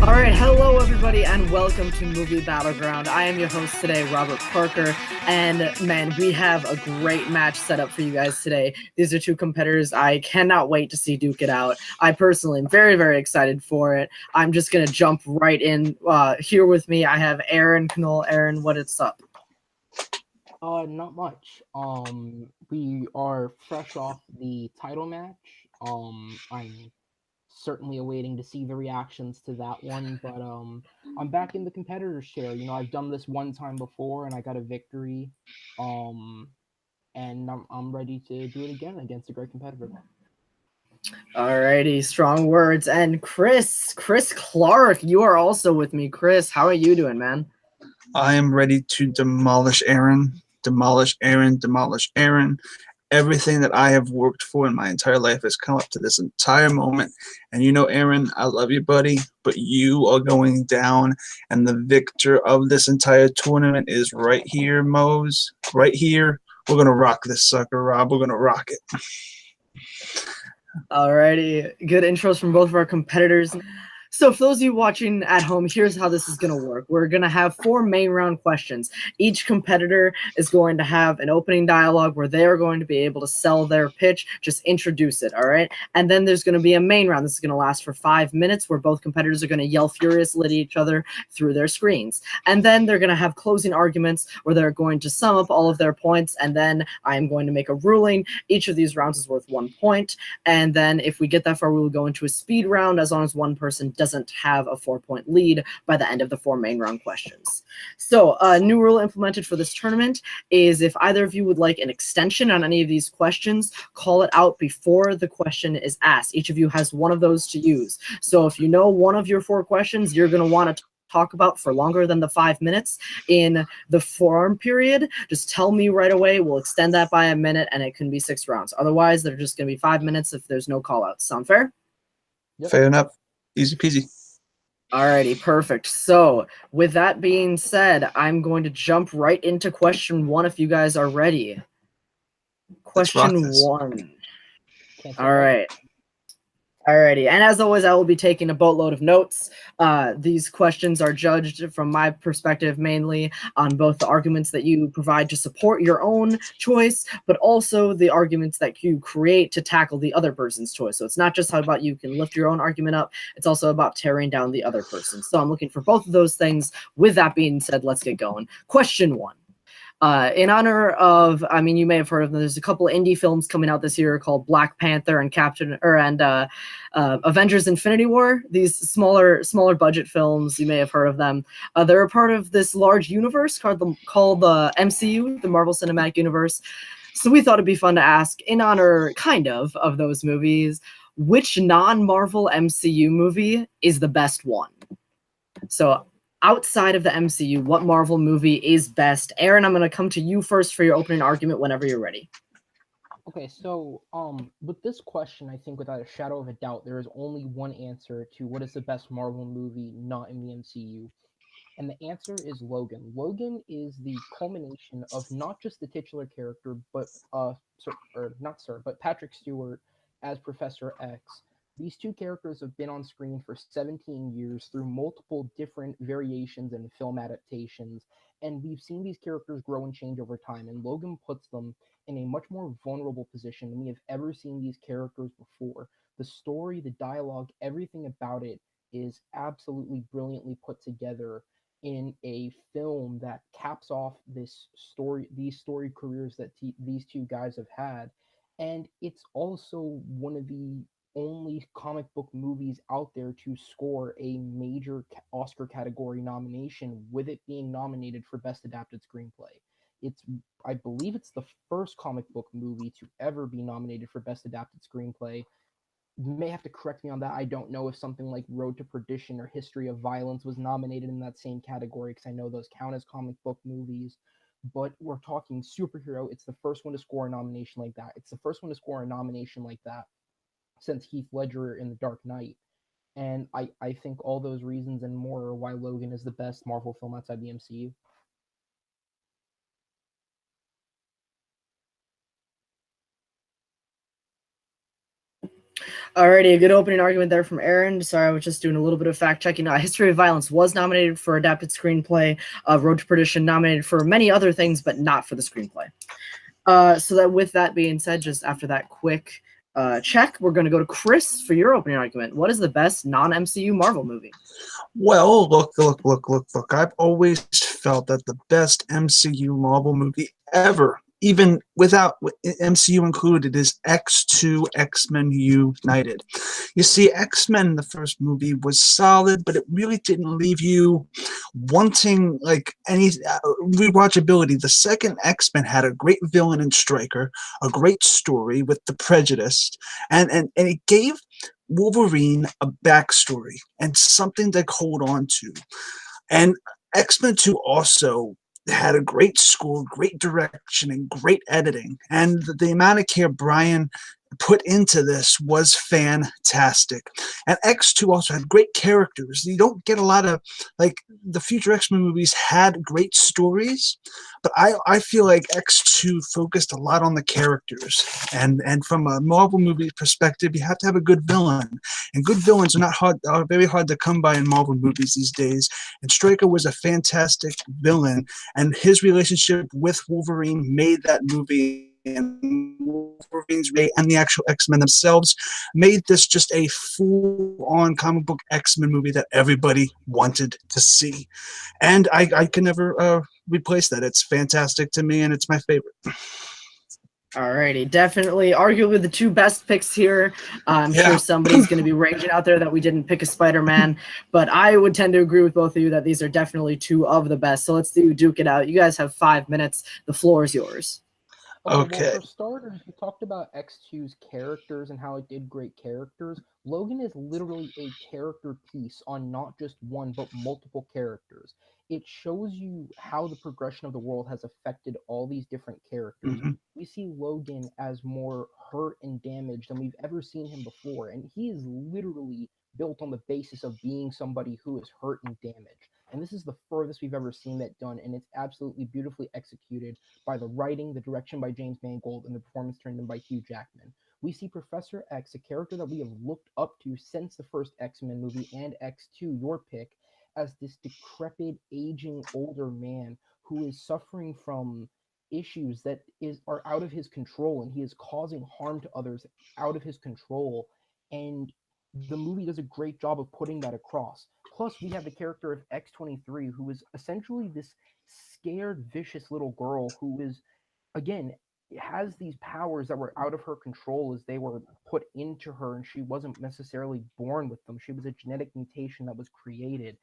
Alright, hello everybody and welcome to Movie Battleground. I am your host today, Robert Parker, and man, we have a great match set up for you guys today. These are two competitors I cannot wait to see duke it out. I personally am very, very excited for it. I'm just going to jump right in. Here with me, I have Aaron Connole. Aaron, what is up? Not much. We are fresh off the title match. I'm certainly awaiting to see the reactions to that one, but I'm back in the competitor's chair. I've done this one time before and I got a victory. And I'm ready to do it again against a great competitor. Alrighty, strong words. And Chris Clark, you are also with me. Chris, how are you doing, man? I am ready to demolish Aaron. Everything that I have worked for in my entire life has come up to this entire moment. And Aaron, I love you, buddy, but you are going down. And the victor of this entire tournament is right here, Mose. Right here. We're going to rock this sucker, Rob. We're going to rock it. Alrighty, good intros from both of our competitors. So for those of you watching at home, here's how this is going to work. We're going to have 4 main round questions. Each competitor is going to have an opening dialogue where they are going to be able to sell their pitch, just introduce it, all right? And then there's going to be a main round. This is going to last for 5 minutes where both competitors are going to yell furiously at each other through their screens. And then they're going to have closing arguments where they're going to sum up all of their points, and then I am going to make a ruling. Each of these rounds is worth 1 point. And then if we get that far, we will go into a speed round as long as one person doesn't have a 4-point lead by the end of the 4 main round questions. So a new rule implemented for this tournament is if either of you would like an extension on any of these questions, call it out before the question is asked. Each of you has one of those to use. So if you know one of your 4 questions you're going to want to talk about for longer than the 5 minutes in the forum period, just tell me right away. We'll extend that by a minute and it can be 6 rounds. Otherwise, they're just going to be 5 minutes if there's no call outs. Sound fair? Yep. Fair enough. Easy peasy. Alrighty, perfect. So with that being said, I'm going to jump right into question 1 if you guys are ready. Question 1. All right. Alrighty, and as always, I will be taking a boatload of notes. These questions are judged from my perspective mainly on both the arguments that you provide to support your own choice, but also the arguments that you create to tackle the other person's choice. So it's not just about you can lift your own argument up, it's also about tearing down the other person. So I'm looking for both of those things. With that being said, let's get going. Question 1. In honor of, I mean, you may have heard of them. There's a couple of indie films coming out this year called Black Panther and Avengers: Infinity War. These smaller budget films, you may have heard of them. They're a part of this large universe called the MCU, the Marvel Cinematic Universe. So we thought it'd be fun to ask, in honor, kind of those movies, which non-Marvel MCU movie is the best one? So outside of the MCU, what Marvel movie is best? Aaron, I'm going to come to you first for your opening argument whenever you're ready. Okay, so with this question, I think without a shadow of a doubt, there is only one answer to what is the best Marvel movie not in the MCU. And the answer is Logan. Logan is the culmination of not just the titular character, but Patrick Stewart as Professor X. These 2 characters have been on screen for 17 years through multiple different variations and film adaptations, and we've seen these characters grow and change over time, and Logan puts them in a much more vulnerable position than we have ever seen these characters before. The story, the dialogue, everything about it is absolutely brilliantly put together in a film that caps off these story careers that these 2 guys have had. And it's also one of the only comic book movies out there to score a major Oscar category nomination, with it being nominated for Best Adapted Screenplay. I believe it's the first comic book movie to ever be nominated for Best Adapted Screenplay. You may have to correct me on that. I don't know if something like Road to Perdition or History of Violence was nominated in that same category, because I know those count as comic book movies. But we're talking superhero. It's the first one to score a nomination like that. It's the first one to score a nomination like that since Heath Ledger in The Dark Knight. And I think all those reasons and more are why Logan is the best Marvel film outside the MCU. Alrighty, a good opening argument there from Aaron. Sorry, I was just doing a little bit of fact checking. History of Violence was nominated for adapted screenplay. Road to Perdition nominated for many other things, but not for the screenplay. So that with that being said, just after that quick check, we're going to go to Chris for your opening argument. What is the best non-MCU Marvel movie? Well, look. I've always felt that the best MCU Marvel movie ever, even without MCU included, is X2 X-Men United. You see, X-Men, the first movie, was solid, but it really didn't leave you wanting like any rewatchability. The second X-Men had a great villain in Stryker, a great story with the Prejudice, and it gave Wolverine a backstory and something to hold on to. And X-Men 2 also had a great score, great direction, and great editing. And the amount of care Brian put into this was fantastic. And X2 also had great characters. You don't get a lot of, like, the future X-Men movies had great stories, but I feel like X2 focused a lot on the characters. And from a Marvel movie perspective, you have to have a good villain. And good villains are very hard to come by in Marvel movies these days. And Stryker was a fantastic villain, and his relationship with Wolverine made that movie, and Wolverine's Ray and the actual X-Men themselves made this just a full-on comic book X-Men movie that everybody wanted to see. And I can never replace that. It's fantastic to me, and it's my favorite. Alrighty, definitely, arguably the two best picks here. I'm sure somebody's going to be raging out there that we didn't pick a Spider-Man, but I would tend to agree with both of you that these are definitely two of the best. So let's duke it out. You guys have 5 minutes. The floor is yours. Okay. Well, for starters, we talked about X2's characters and how it did great characters. Logan is literally a character piece on not just one, but multiple characters. It shows you how the progression of the world has affected all these different characters. Mm-hmm. We see Logan as more hurt and damaged than we've ever seen him before, and he is literally built on the basis of being somebody who is hurt and damaged. And this is the furthest we've ever seen that done, and it's absolutely beautifully executed by the writing, the direction by James Mangold, and the performance turned in by Hugh Jackman. We see Professor X, a character that we have looked up to since the first X-Men movie and X2, your pick, as this decrepit, aging, older man who is suffering from issues that are out of his control, and he is causing harm to others out of his control. And the movie does a great job of putting that across. Plus, we have the character of X-23, who is essentially this scared, vicious little girl who is, again, has these powers that were out of her control as they were put into her, and she wasn't necessarily born with them. She was a genetic mutation that was created.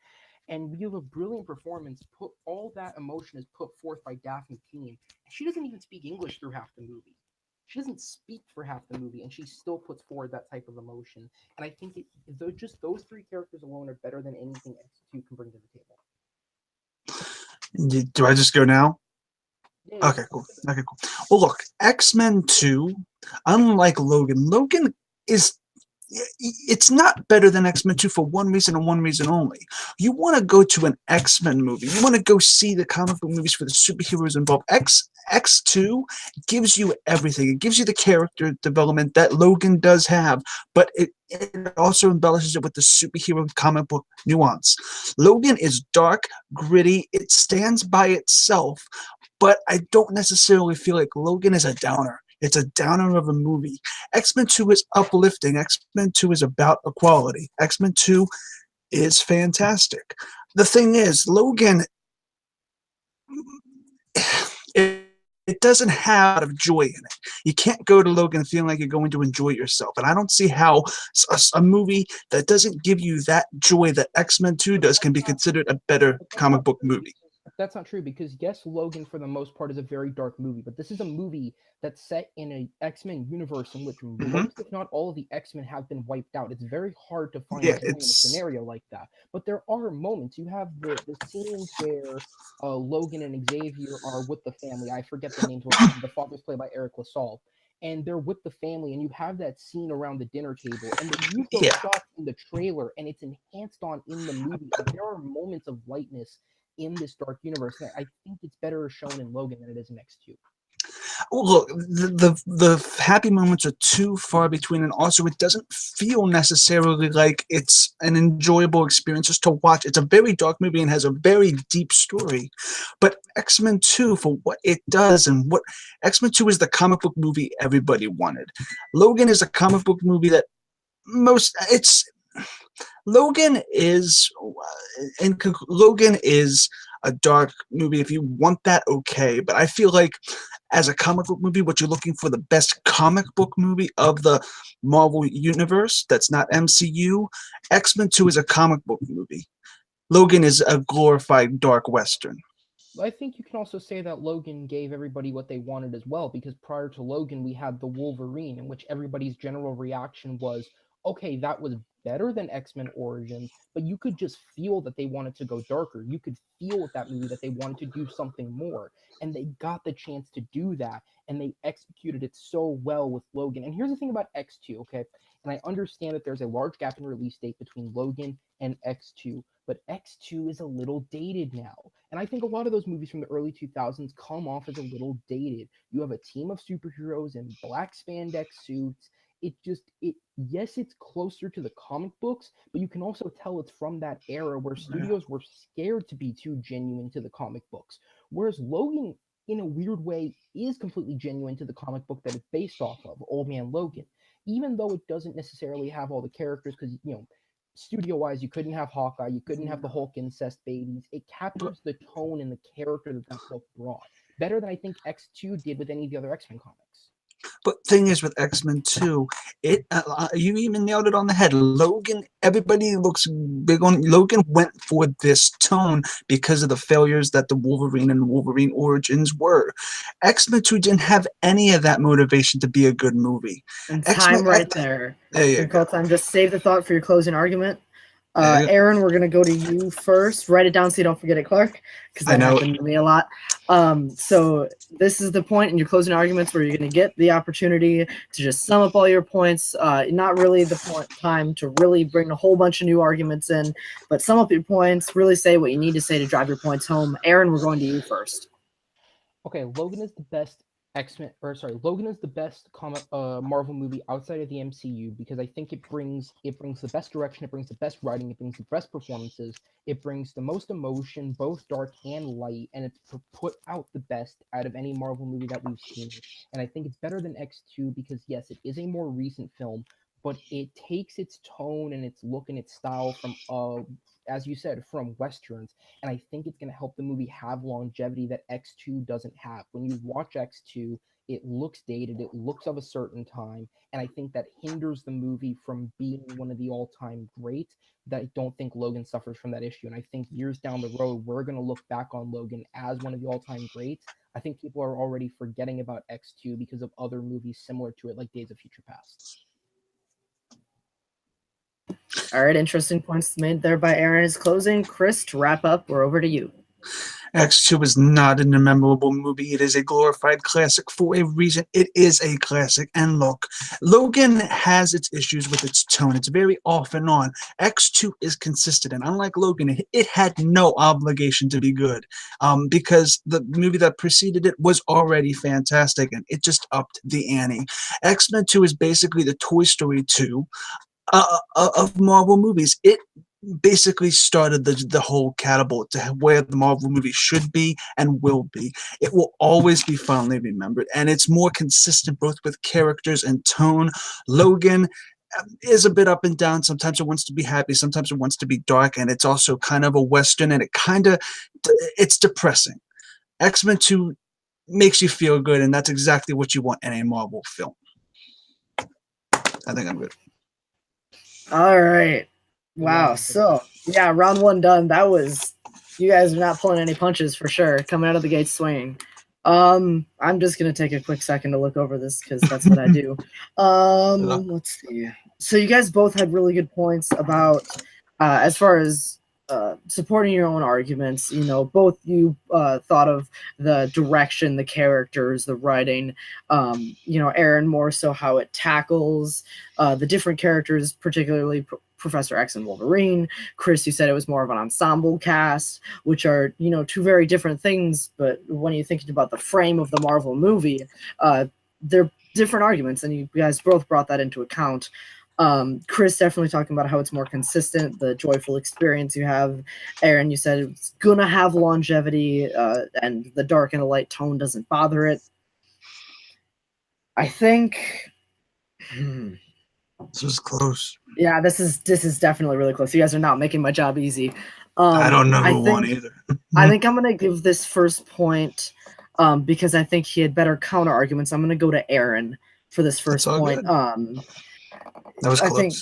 And we have a brilliant performance. All that emotion is put forth by Daphne Keane. She doesn't even speak English through half the movie. She doesn't speak for half the movie, and she still puts forward that type of emotion. And I think just those three characters alone are better than anything X2 can bring to the table. Do I just go now? Yeah. Okay, cool. Well, look, X-Men 2, unlike Logan it's not better than X-Men 2 for one reason and one reason only. You want to go to an X-Men movie. You want to go see the comic book movies for the superheroes involved. X2 gives you everything. It gives you the character development that Logan does have, but it also embellishes it with the superhero comic book nuance. Logan is dark, gritty. It stands by itself, but I don't necessarily feel like Logan is a downer. It's a downer of a movie. X-Men 2 is uplifting. X-Men 2 is about equality. X-Men 2 is fantastic. The thing is, Logan, it doesn't have a lot of joy in it. You can't go to Logan feeling like you're going to enjoy yourself. And I don't see how a movie that doesn't give you that joy that X-Men 2 does can be considered a better comic book movie. That's not true, because yes, Logan for the most part is a very dark movie, but this is a movie that's set in an X-Men universe in which most, if not all, of the X-Men have been wiped out. It's very hard to find joy in a scenario like that. But there are moments. You have the scenes where Logan and Xavier are with the family. I forget the names. The father's played by Eric LaSalle. And they're with the family, and you have that scene around the dinner table, and they use those shots in the trailer, and it's enhanced on in the movie. And there are moments of lightness in this dark universe. I think it's better shown in Logan than it is in X2. look, the happy moments are too far between, and also it doesn't feel necessarily like it's an enjoyable experience just to watch. It's a very dark movie and has a very deep story. But X-Men 2, for what it does, and what X-Men 2 is the comic book movie everybody wanted. Logan is a comic book movie that Logan is Logan is a dark movie. If you want that, okay. But I feel like as a comic book movie, what you're looking for, the best comic book movie of the Marvel universe that's not MCU, X-Men 2 is a comic book movie. Logan is a glorified dark western. I think you can also say that Logan gave everybody what they wanted as well, because prior to Logan, we had the Wolverine, in which everybody's general reaction was, okay, that was better than X-Men Origins, but you could just feel that they wanted to go darker. You could feel with that movie that they wanted to do something more, and they got the chance to do that, and they executed it so well with Logan. And here's the thing about X2, okay? And I understand that there's a large gap in release date between Logan and X2, but X2 is a little dated now. And I think a lot of those movies from the early 2000s come off as a little dated. You have a team of superheroes in black spandex suits. Yes, it's closer to the comic books, but you can also tell it's from that era where studios were scared to be too genuine to the comic books. Whereas Logan, in a weird way, is completely genuine to the comic book that it's based off of, Old Man Logan. Even though it doesn't necessarily have all the characters, because, studio-wise, you couldn't have Hawkeye, you couldn't have the Hulk incest babies. It captures the tone and the character that book brought. Better than I think X2 did with any of the other X-Men comics. But thing is, with X-Men 2, you even nailed it on the head. Logan, everybody looks big on Logan. Went for this tone because of the failures that the Wolverine and Wolverine Origins were. X-Men 2 didn't have any of that motivation to be a good movie. And time right there. There you go. Time. Just save the thought for your closing argument. Aaron, we're gonna go to you first. Write it down so you don't forget it, Clark, because that happened to me a lot. So this is the point in your closing arguments where you're gonna get the opportunity to just sum up all your points. Not really the time to really bring a whole bunch of new arguments in, but sum up your points. Really say what you need to say to drive your points home. Aaron, we're going to you first. Okay, Logan is the best Logan is the best Marvel movie outside of the MCU, because I think it brings the best direction, it brings the best writing, it brings the best performances, it brings the most emotion, both dark and light, and it's put out the best out of any Marvel movie that we've seen. And I think it's better than X2 because, yes, it is a more recent film, but it takes its tone and its look and its style from as you said, from Westerns. And I think it's going to help the movie have longevity that X2 doesn't have. When you watch X2, it looks dated, it looks of a certain time, and I think that hinders the movie from being one of the all-time greats. That I don't think Logan suffers from that issue. And I think years down the road, we're going to look back on Logan as one of the all-time greats. I think people are already forgetting about X2 because of other movies similar to it, like Days of Future Past. All right, interesting points made there by Aaron. His closing. Chris, to wrap up, we're over to you. X2 is not a memorable movie. It is a glorified classic for a reason. It is a classic. And look, Logan has its issues with its tone. It's very off and on. X2 is consistent. And unlike Logan, it had no obligation to be good because the movie that preceded it was already fantastic. And it just upped the ante. X-Men 2 is basically the Toy Story 2 of Marvel movies. It basically started the whole catapult to where the Marvel movie should be and will be. It will always be fondly remembered, and it's more consistent both with characters and tone. Logan is a bit up and down. Sometimes it wants to be happy, sometimes it wants to be dark, and it's also kind of a Western, and it's depressing. X-Men 2 makes you feel good, and that's exactly what you want in a Marvel film. I think I'm good. All right. Wow. So, yeah, round one done. That was, you guys are not pulling any punches for sure. Coming out of the gate swinging. I'm just going to take a quick second to look over this because that's what I do. Let's see. So you guys both had really good points about, as far as supporting your own arguments. You know, both you thought of the direction, the characters, the writing. You know, Aaron more so how it tackles the different characters, particularly Professor X and Wolverine. Chris, you said it was more of an ensemble cast, which are, you know, two very different things. But when you're thinking about the frame of the Marvel movie, they're different arguments, and you guys both brought that into account. Chris definitely talking about how it's more consistent, the joyful experience you have. Aaron, you said it's gonna have longevity, and the dark and the light tone doesn't bother it. I think. This was close. Yeah, this is definitely really close. You guys are not making my job easy. I don't know who won either. I think I'm gonna give this first point, because I think he had better counter arguments. I'm gonna go to Aaron for this first point. Good. That was close. I think,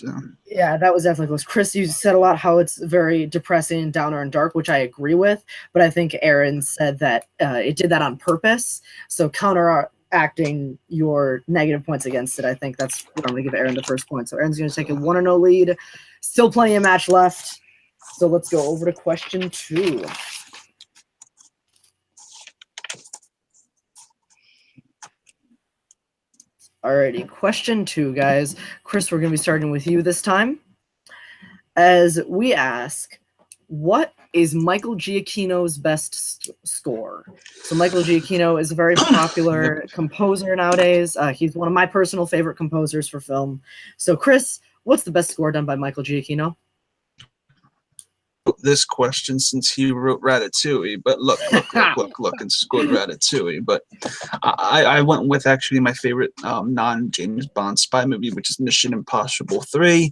yeah, that was definitely close. Chris, you said a lot how it's very depressing, downer, and dark, which I agree with. But I think Aaron said that it did that on purpose. So counteracting your negative points against it, I think that's what I'm going to give Aaron the first point. So Aaron's going to take a 1-0 lead. Still plenty of match left. So let's go over to question 2. Alrighty, question 2, guys. Chris, we're going to be starting with you this time. As we ask, what is Michael Giacchino's best score? So Michael Giacchino is a very popular composer nowadays. He's one of my personal favorite composers for film. So Chris, what's the best score done by Michael Giacchino? This question since he wrote Ratatouille, but look, and scored Ratatouille. But I went with actually my favorite non-James Bond spy movie, which is Mission Impossible 3.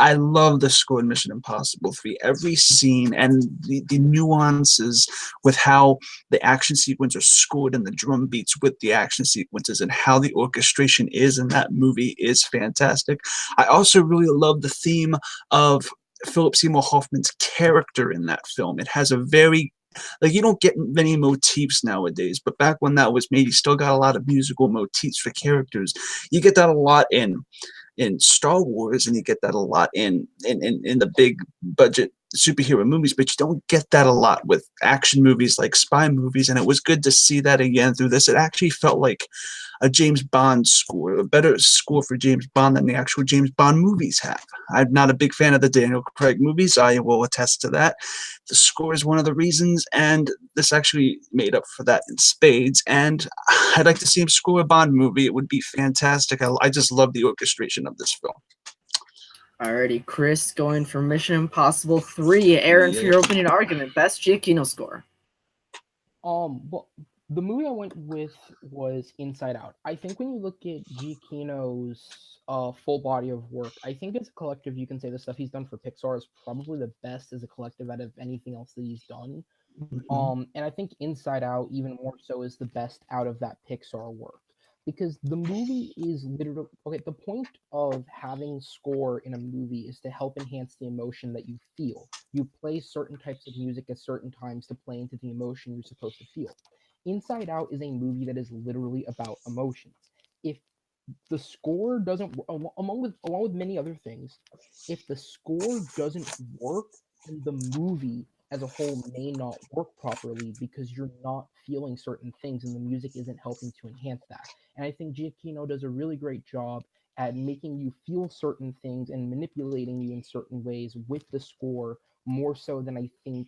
I love the score in Mission Impossible 3. Every scene and the nuances with how the action sequences are scored and the drum beats with the action sequences and how the orchestration is in that movie is fantastic. I also really love the theme of Philip Seymour Hoffman's character in that film. It has a very, like, you don't get many motifs nowadays, but back when that was made, you still got a lot of musical motifs for characters. You get that a lot in Star Wars, and you get that a lot in the big budget superhero movies, but you don't get that a lot with action movies like spy movies, and it was good to see that again through this. It actually felt like a James Bond score, a better score for James Bond than the actual James Bond movies have. I'm not a big fan of the Daniel Craig movies. I will attest to that. The score is one of the reasons, and this actually made up for that in spades. And I'd like to see him score a Bond movie. It would be fantastic. I just love the orchestration of this film. Alrighty, Chris, going for Mission Impossible 3. Aaron, for your opening argument, best Giacchino score. Well, the movie I went with was Inside Out. I think when you look at Giacchino's full body of work, I think as a collective, you can say the stuff he's done for Pixar is probably the best as a collective out of anything else that he's done. And I think Inside Out, even more so, is the best out of that Pixar work. Because the movie is literally, okay, the point of having score in a movie is to help enhance the emotion that you feel. You play certain types of music at certain times to play into the emotion you're supposed to feel. Inside Out is a movie that is literally about emotions. If the score doesn't, along with many other things, if the score doesn't work, then the movie as a whole may not work properly because you're not feeling certain things and the music isn't helping to enhance that. And I think Giacchino does a really great job at making you feel certain things and manipulating you in certain ways with the score, more so than I think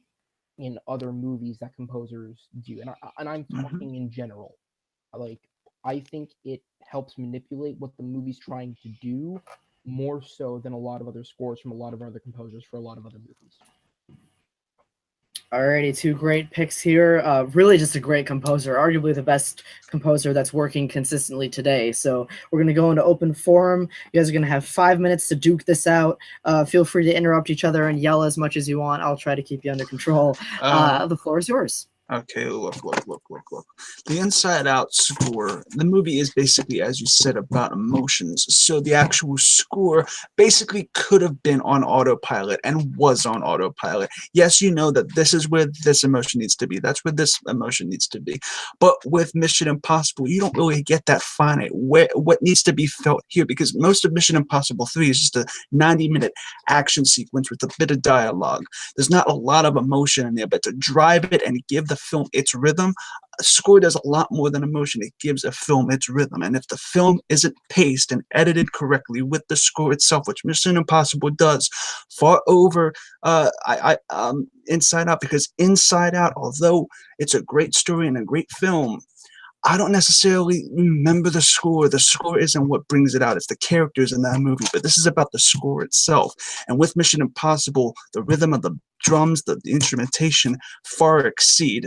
in other movies that composers do. And I'm talking in general. Like, I think it helps manipulate what the movie's trying to do more so than a lot of other scores from a lot of other composers for a lot of other movies. Alrighty, 2 great picks here. Really just a great composer, arguably the best composer that's working consistently today. So we're going to go into open forum. You guys are going to have 5 minutes to duke this out. Feel free to interrupt each other and yell as much as you want. I'll try to keep you under control. The floor is yours. Okay, look. The Inside Out score, the movie is basically, as you said, about emotions. So the actual score basically could have been on autopilot and was on autopilot. Yes, you know that this is where this emotion needs to be. That's where this emotion needs to be. But with Mission Impossible, you don't really get that finite what needs to be felt here, because most of Mission Impossible 3 is just a 90-minute action sequence with a bit of dialogue. There's not a lot of emotion in there, but to drive it and give the film its rhythm. A score does a lot more than emotion. It gives a film its rhythm. And if the film isn't paced and edited correctly with the score itself, which Mission Impossible does far over Inside Out, because Inside Out, although it's a great story and a great film, I don't necessarily remember the score. The score isn't what brings it out. It's the characters in that movie. But this is about the score itself. And with Mission Impossible, the rhythm of the drums, the instrumentation far exceed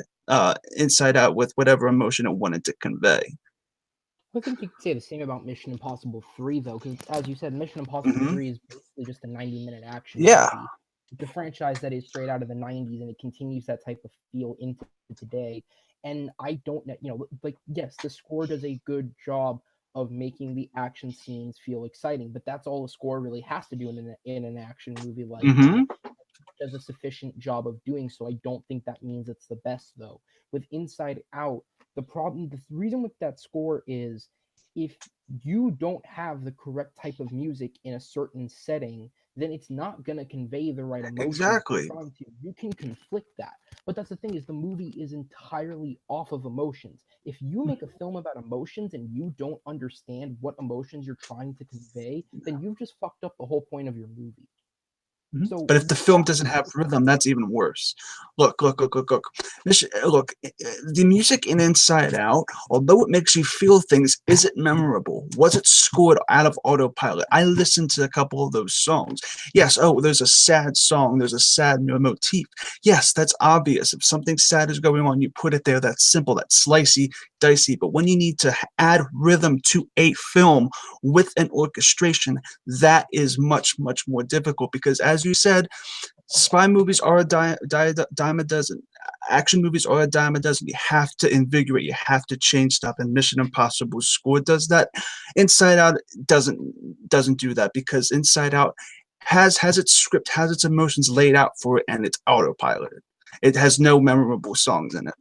Inside Out with whatever emotion it wanted to convey. I think you could say the same about Mission Impossible 3, though, because as you said, Mission Impossible 3 is basically just a 90-minute action movie. The franchise that is straight out of the 90s, and it continues that type of feel into today. And I don't know, like, yes, the score does a good job of making the action scenes feel exciting, but that's all the score really has to do in an action movie like that. It does a sufficient job of doing so. I don't think that means it's the best, though. With Inside Out, the reason with that score is if you don't have the correct type of music in a certain setting, then it's not going to convey the right emotion. Exactly. You can conflict that. But that's the thing, is the movie is entirely off of emotions. If you make a film about emotions and you don't understand what emotions you're trying to convey, then you've just fucked up the whole point of your movie. So, but if the film doesn't have rhythm, that's even worse. Look. Look, the music in Inside Out, although it makes you feel things, is it memorable? Was it scored out of autopilot? I listened to a couple of those songs. Yes, there's a sad song, there's a sad motif. Yes, that's obvious. If something sad is going on, you put it there. That's simple, that's slicey, dicey. But when you need to add rhythm to a film with an orchestration, that is much, much more difficult, because as you said, spy movies are a dime a dozen. Action movies are a dime a dozen. You have to invigorate. You have to change stuff. And Mission Impossible score does that. Inside Out doesn't do that, because Inside Out has its script, has its emotions laid out for it, and it's autopiloted. It has no memorable songs in it.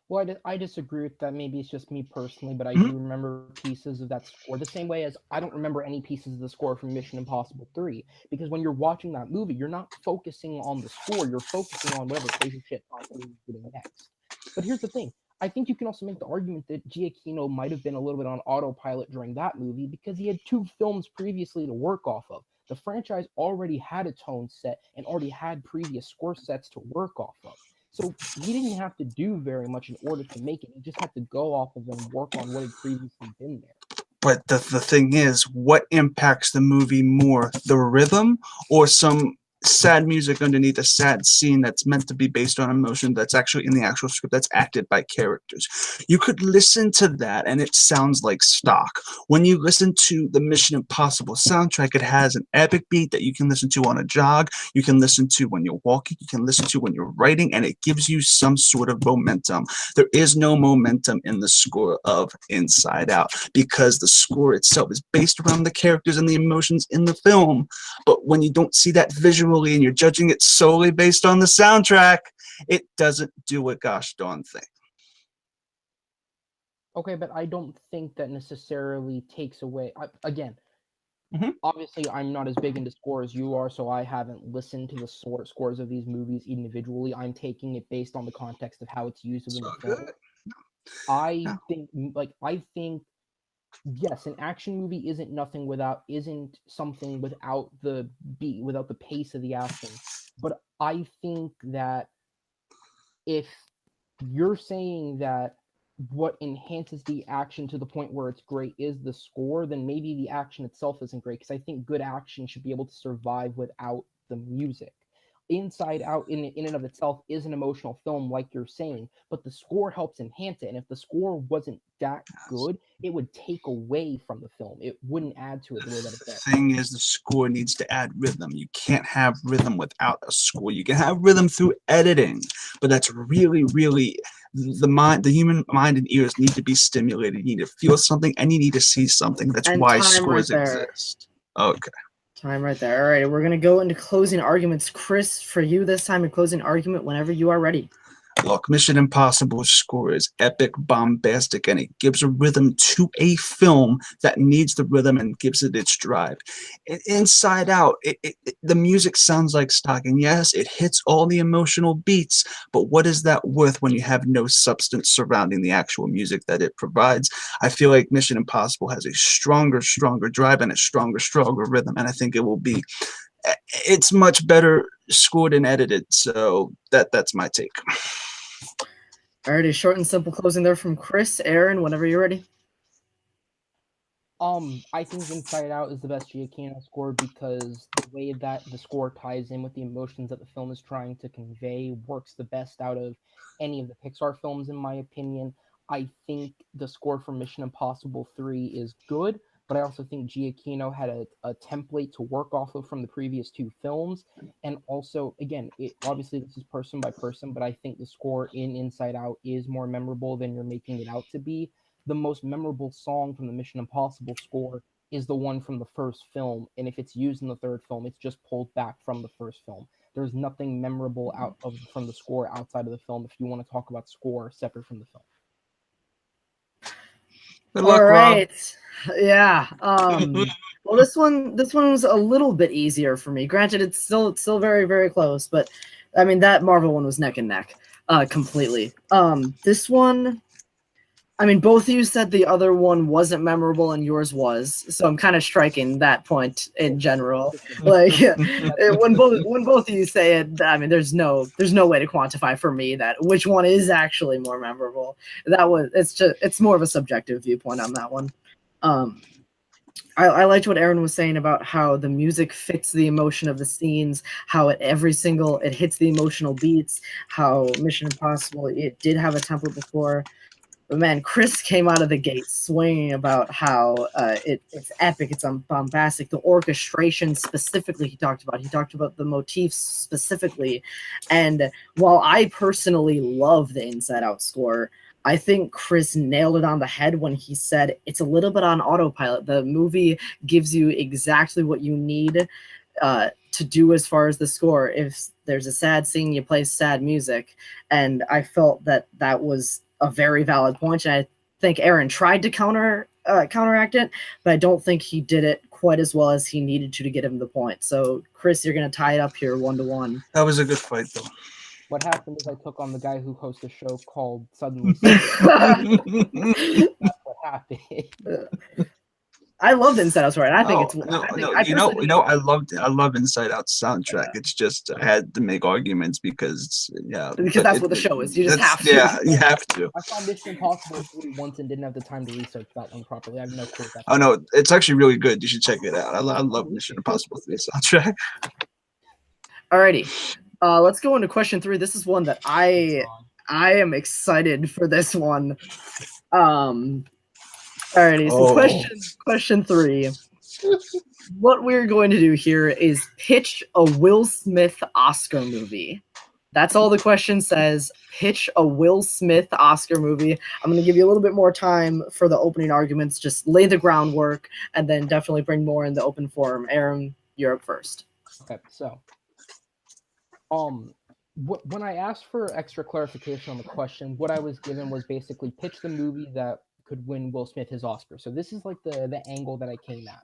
Well, I disagree with that. Maybe it's just me personally, but I do remember pieces of that score the same way as I don't remember any pieces of the score from Mission Impossible 3. Because when you're watching that movie, you're not focusing on the score, you're focusing on whatever crazy shit Tom Cruise is doing next. But here's the thing. I think you can also make the argument that Giacchino might have been a little bit on autopilot during that movie because he had 2 films previously to work off of. The franchise already had a tone set and already had previous score sets to work off of. So he didn't have to do very much in order to make it. He just had to go off of and work on what had previously been there. But the thing is, what impacts the movie more, the rhythm or some sad music underneath a sad scene that's meant to be based on emotion, that's actually in the actual script, that's acted by characters? You could listen to that and it sounds like stock. When you listen to the Mission Impossible soundtrack, it has an epic beat that you can listen to on a jog, you can listen to when you're walking, you can listen to when you're writing, and it gives you some sort of momentum. There is no momentum in the score of Inside Out because the score itself is based around the characters and the emotions in the film. But when you don't see that visually and you're judging it solely based on the soundtrack, it doesn't do a gosh darn thing. Okay, but I don't think that necessarily takes away. Obviously, I'm not as big into score as you are, so I haven't listened to the scores of these movies individually. I'm taking it based on the context of how it's used within the film. I think yes, an action movie isn't something without the beat, without the pace of the action. But I think that if you're saying that what enhances the action to the point where it's great is the score, then maybe the action itself isn't great, because I think good action should be able to survive without the music. Inside Out in and of itself is an emotional film, like you're saying, but the score helps enhance it. And if the score wasn't that good, it would take away from the film. It wouldn't add to it the way that it does. The thing is, the score needs to add rhythm. You can't have rhythm without a score. You can have rhythm through editing, but that's really, really the human mind and ears need to be stimulated. You need to feel something and you need to see something. That's why scores exist. Okay. Time right there. All right, we're going to go into closing arguments. Chris, for you this time, a closing argument whenever you are ready. Look, Mission Impossible score is epic, bombastic, and it gives a rhythm to a film that needs the rhythm and gives it its drive. Inside Out, the music sounds like stock, and yes, it hits all the emotional beats, but what is that worth when you have no substance surrounding the actual music that it provides? I feel like Mission Impossible has a stronger drive and a stronger rhythm, and I think it will be. It's much better scored and edited, so that's my take. Alrighty, short and simple closing there from Chris. Aaron, whenever you're ready. I think Inside Out is the best Giacchino score because the way that the score ties in with the emotions that the film is trying to convey works the best out of any of the Pixar films, in my opinion. I think the score for Mission Impossible 3 is good, but I also think Giacchino had a template to work off of from the previous two films. And also, again, obviously this is person by person, but I think the score in Inside Out is more memorable than you're making it out to be. The most memorable song from the Mission Impossible score is the one from the first film, and if it's used in the third film, it's just pulled back from the first film. There's nothing memorable from the score outside of the film if you want to talk about score separate from the film. Good luck, All Rob. right. Yeah. Well, this one was a little bit easier for me. Granted, it's still very, very close, but I mean that Marvel one was neck and neck, completely. This one, I mean, both of you said the other one wasn't memorable and yours was, so I'm kind of striking that point in general. Like when both of you say it, I mean, there's no way to quantify for me that which one is actually more memorable. It's more of a subjective viewpoint on that one. I liked what Aaron was saying about how the music fits the emotion of the scenes, how it hits the emotional beats, how Mission Impossible, it did have a template before. But man, Chris came out of the gate swinging about how it's epic, it's bombastic. The orchestration specifically, he talked about the motifs specifically. And while I personally love the Inside Out score, I think Chris nailed it on the head when he said it's a little bit on autopilot. The movie gives you exactly what you need to do as far as the score. If there's a sad scene, you play sad music. And I felt that was a very valid point, and I think Aaron tried to counteract it, but I don't think he did it quite as well as he needed to get him the point. So, Chris, you're going to tie it up here 1-1. That was a good fight, though. What happened is I took on the guy who hosts a show called Suddenly. That's what happened. I loved Inside Out, right? I think it's I love Inside Out's soundtrack. It's just I had to make arguments because that's what the show is. You just have to. Yeah, you have to. I saw Mission Impossible 3 once and didn't have the time to research that one properly. I have no clue. Oh no, it's actually really good. You should check it out. I love Mission Impossible 3 soundtrack. Alrighty, let's go into question 3. This is one that I am excited for. This one. Alrighty, so question 3. What we're going to do here is pitch a Will Smith Oscar movie. That's all the question says. Pitch a Will Smith Oscar movie. I'm going to give you a little bit more time for the opening arguments. Just lay the groundwork, and then definitely bring more in the open forum. Aaron, you're up first. Okay, so when I asked for extra clarification on the question, what I was given was basically pitch the movie that could win Will Smith his Oscar. So this is like the angle that I came at.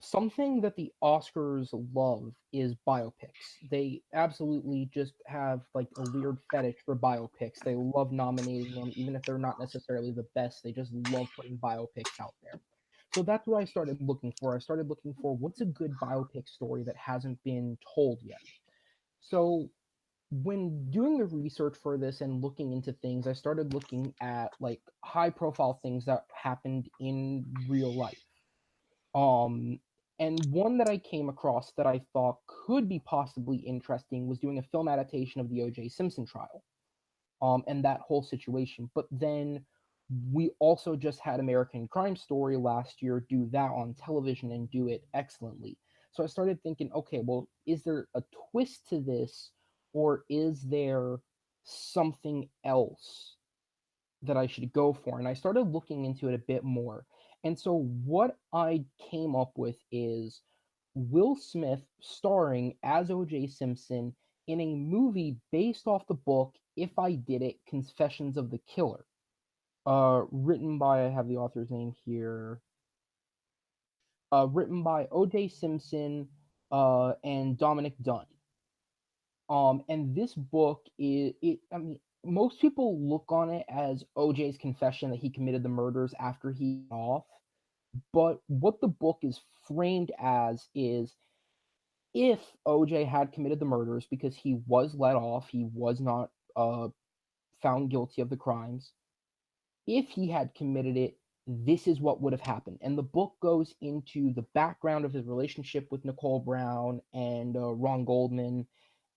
Something that the Oscars love is biopics. They absolutely just have like a weird fetish for biopics. They love nominating them, even if they're not necessarily the best. They just love putting biopics out there. So that's what I started looking for. I started looking for what's a good biopic story that hasn't been told yet. So when doing the research for this and looking into things, I started looking at like high profile things that happened in real life. And one that I came across that I thought could be possibly interesting was doing a film adaptation of the O.J. Simpson trial, and that whole situation. But then we also just had American Crime Story last year do that on television and do it excellently. So I started thinking, okay, well, is there a twist to this, or is there something else that I should go for? And I started looking into it a bit more. And so what I came up with is Will Smith starring as O.J. Simpson in a movie based off the book If I Did It, Confessions of the Killer, written by, I have the author's name here, written by O.J. Simpson and Dominic Dunn. And this book I mean, most people look on it as OJ's confession that he committed the murders after he got off. But what the book is framed as is, if OJ had committed the murders because he was let off, he was not found guilty of the crimes. If he had committed it, this is what would have happened. And the book goes into the background of his relationship with Nicole Brown and Ron Goldman,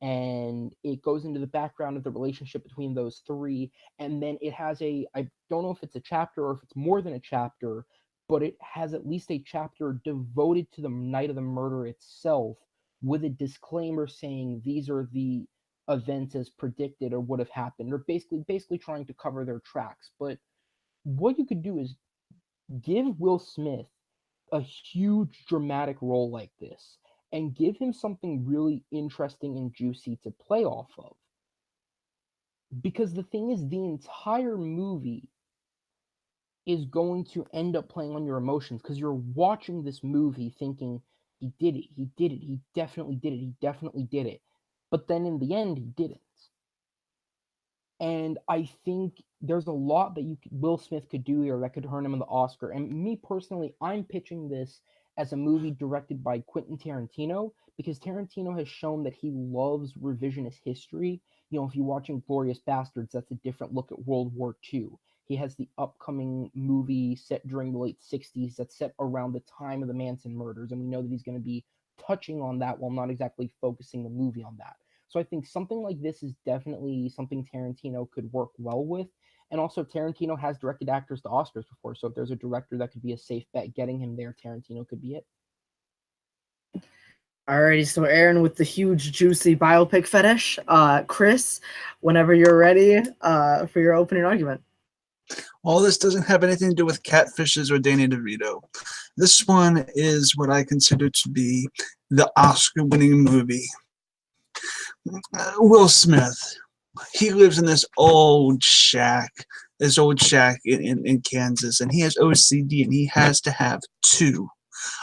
and it goes into the background of the relationship between those three. And then it has I don't know if it's a chapter or if it's more than a chapter, but it has at least a chapter devoted to the night of the murder itself, with a disclaimer saying these are the events as predicted or would have happened, or basically trying to cover their tracks. But what you could do is give Will Smith a huge dramatic role like this and give him something really interesting and juicy to play off of. Because the thing is, the entire movie is going to end up playing on your emotions, because you're watching this movie thinking, he did it, he did it, he definitely did it, he definitely did it. But then in the end, he didn't. And I think there's a lot that Will Smith could do here that could earn him the Oscar. And me personally, I'm pitching this as a movie directed by Quentin Tarantino, because Tarantino has shown that he loves revisionist history. You know, if you're watching Glorious Bastards, that's a different look at World War II. He has the upcoming movie set during the late 60s that's set around the time of the Manson murders, and we know that he's going to be touching on that while not exactly focusing the movie on that. So I think something like this is definitely something Tarantino could work well with. And also, Tarantino has directed actors to Oscars before, so if there's a director that could be a safe bet getting him there, Tarantino could be it. Alrighty, so Aaron with the huge, juicy biopic fetish. Chris, whenever you're ready for your opening argument. All this doesn't have anything to do with catfishes or Danny DeVito. This one is what I consider to be the Oscar-winning movie. Will Smith, he lives in this old shack in Kansas, and he has OCD, and he has to have 2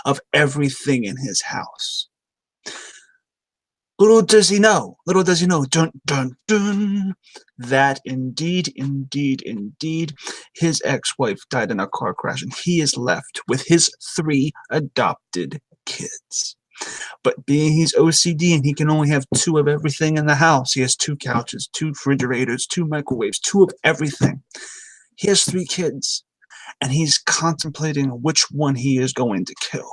of everything in his house. Little does he know, dun, dun, dun, that indeed, his ex-wife died in a car crash, and he is left with his 3 adopted kids. But being he's OCD and he can only have 2 of everything in the house, he has 2 couches, 2 refrigerators, 2 microwaves, 2 of everything. He has 3 kids, and he's contemplating which one he is going to kill.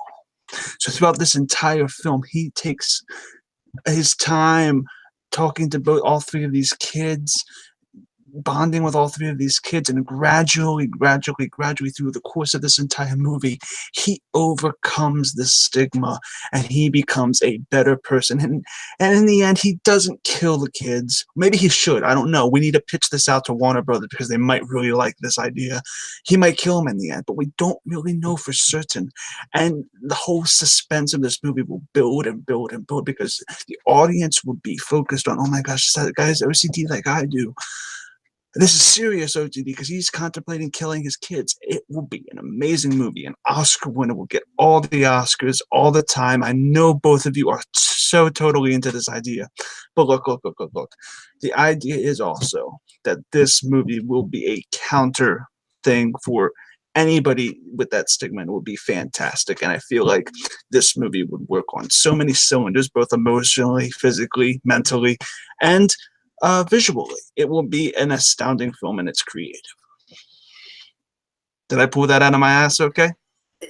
So throughout this entire film, he takes his time talking to all 3 of these kids, bonding with all 3 of these kids, and gradually through the course of this entire movie, he overcomes the stigma and he becomes a better person. And in the end, he doesn't kill the kids. Maybe he should. I don't know. We need to pitch this out to Warner Brothers because they might really like this idea. He might kill him in the end, but we don't really know for certain. And the whole suspense of this movie will build and build and build, because the audience will be focused on, oh my gosh, that guy's OCD like I do. This is serious OCD because he's contemplating killing his kids. It will be an amazing movie. An Oscar winner will get all the Oscars all the time. I know both of you are so totally into this idea. But look. The idea is also that this movie will be a counter thing for anybody with that stigma, and it would be fantastic. And I feel like this movie would work on so many cylinders, both emotionally, physically, mentally, and visually. It will be an astounding film, and it's creative. Did I pull that out of my ass okay?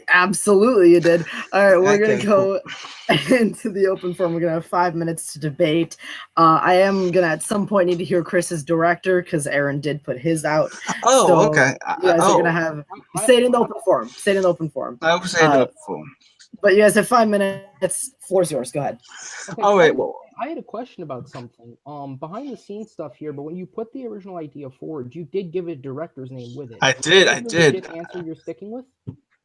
Absolutely, you did. All right, we're going to go cool. into the open forum. We're going to have 5 minutes to debate. I am going to, at some point, need to hear Chris's director, because Aaron did put his out. Oh, so okay. You guys are going to have... Say it in the open forum. I will say it in the open forum. But you guys have 5 minutes. Floor's yours. Go ahead. Okay, all right, well... I had a question about something. Behind the scenes stuff here, but when you put the original idea forward, you did give a director's name with it. I did. Answer you're sticking with?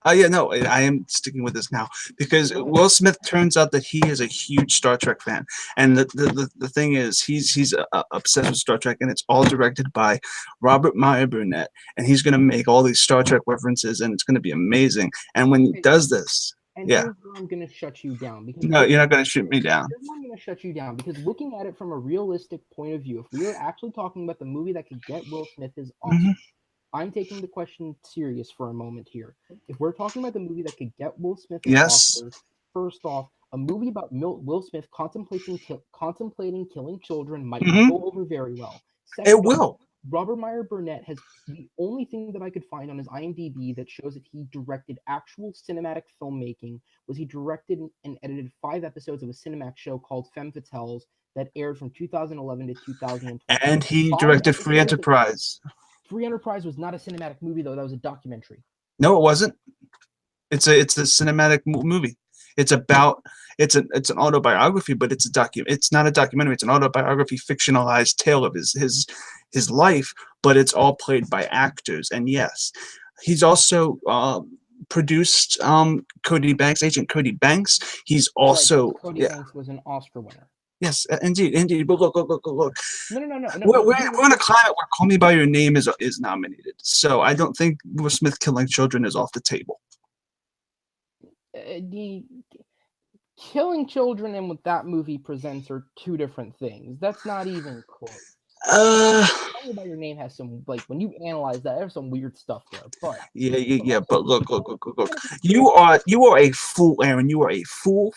Yeah, no, I am sticking with this now because Will Smith turns out that he is a huge Star Trek fan, and the thing is, he's obsessed with Star Trek, and it's all directed by Robert Meyer Burnett, and he's gonna make all these Star Trek references, and it's gonna be amazing. And when he does this, And yeah, here's where I'm gonna shut you down because no, you're not gonna shoot me down. here's where I'm gonna shut you down because looking at it from a realistic point of view, if we are actually talking about the movie that could get Will Smith his Oscar, Hmm. I'm taking the question serious for a moment here. If we're talking about the movie that could get Will Smith his Yes, Oscar, first off, a movie about Will Smith contemplating killing children might not hmm go over very well. it Second off, will. Robert Meyer Burnett has the only thing that I could find on his IMDb that shows that he directed actual cinematic filmmaking was he directed and edited 5 episodes of a Cinemax show called Femme Fatales that aired from 2011 to 2020. And he 5 directed Free episodes of Enterprise. Free Enterprise was not a cinematic movie though; that was a documentary. No, it wasn't. It's a cinematic movie. It's about it's an autobiography, but it's not a documentary. It's an autobiography, fictionalized tale of his life, but it's all played by actors. And yes, he's also produced Agent Cody Banks. He's also Cody Banks was an Oscar winner. Yes, indeed. But look. No. We're in a climate where "Call Me by Your Name" is nominated, so I don't think Will Smith killing children is off the table. The killing children and what that movie presents are 2 different things. That's not even close. Tell Me By Your Name has some, like, when you analyze that, there's some weird stuff there. But yeah. But look. You are a fool, Aaron. You are a fool.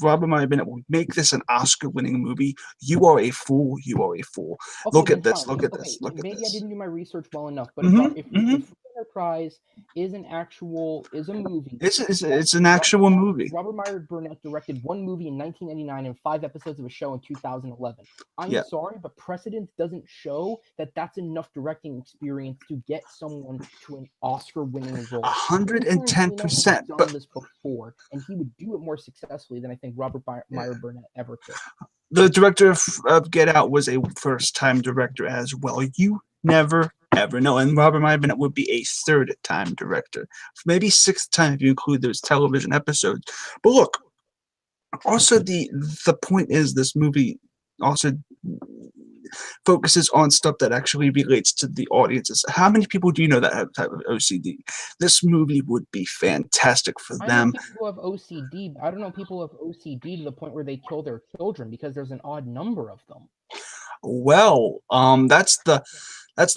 Robert Meyer Bennett will make this an Oscar-winning movie. You are a fool. Okay, Look at this. fine. Look at this. Look at Maybe this. I didn't do my research well enough, but if Free Enterprise is a movie, It's an actual movie. Robert Meyer Burnett directed 1 movie in 1999 and 5 episodes of a show in 2011. I'm sorry, but precedent doesn't show that that's enough directing experience to get someone to an Oscar-winning role. 110%. Done this before, and he would do it more successfully than I think Robert Meyer Burnett ever could. The director of Get Out was a first-time director as well. You never ever know. And Robert Meyer Bennett would be a third-time director, maybe 6th time if you include those television episodes. But look, also the point is this movie also focuses on stuff that actually relates to the audiences. How many people do you know that have type of OCD? This movie would be fantastic for them. I know people who have OCD, but I don't know people who have OCD to the point where they kill their children because there's an odd number of them. Well, that's the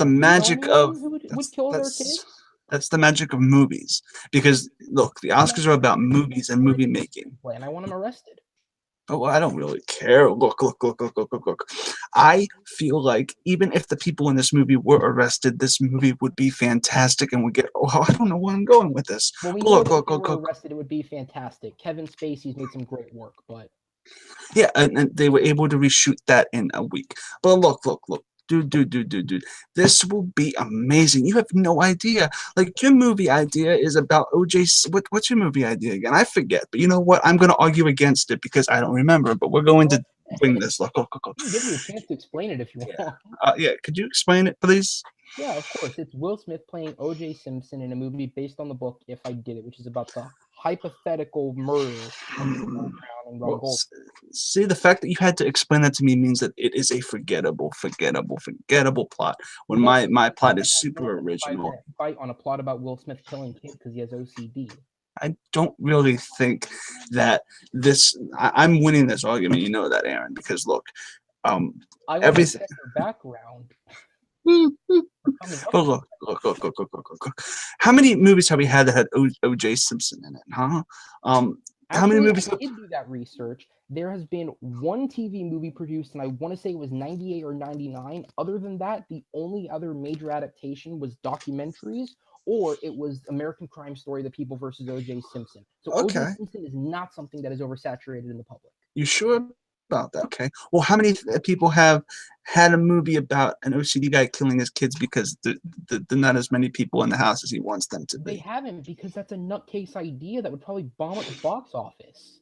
magic of would kill their kids? That's the magic of movies. Because look, the Oscars are about movies and movie making. And I want them arrested. Oh, I don't really care. Look. I feel like even if the people in this movie were arrested, this movie would be fantastic and would get. Oh, I don't know where I'm going with this. Well, we look. Arrested, it would be fantastic. Kevin Spacey's made some great work, but yeah, and they were able to reshoot that in a week. But look. Dude, this will be amazing. You have no idea. Like, your movie idea is about OJ. What's your movie idea again? I forget. But you know what? I'm going to argue against it because I don't remember. But we're going to bring this. Look. I'll give you a chance to explain it if you want. Yeah. Could you explain it, please? Yeah, of course. It's Will Smith playing O.J. Simpson in a movie based on the book If I Did It, which is about the hypothetical murder of Battleground and Rob Gold. See, the fact that you had to explain that to me means that it is a forgettable plot. When my plot is super original. Fight on a plot about Will Smith killing kids because he has OCD. I don't really think that this. I'm winning this argument. You know that, Aaron, because look, everything. Background. But look. How many movies have we had that had O.J. Simpson in it, huh? How many movies? I did do that research. There has been 1 TV movie produced, and I want to say it was 98 or 99. Other than that, the only other major adaptation was documentaries, or it was American Crime Story: The People versus O.J. Simpson. So O.J. Simpson is not something that is oversaturated in the public. You sure about that? Okay. Well, how many people have had a movie about an OCD guy killing his kids because there are not as many people in the house as he wants them to be? They haven't, because that's a nutcase idea that would probably bomb at the box office.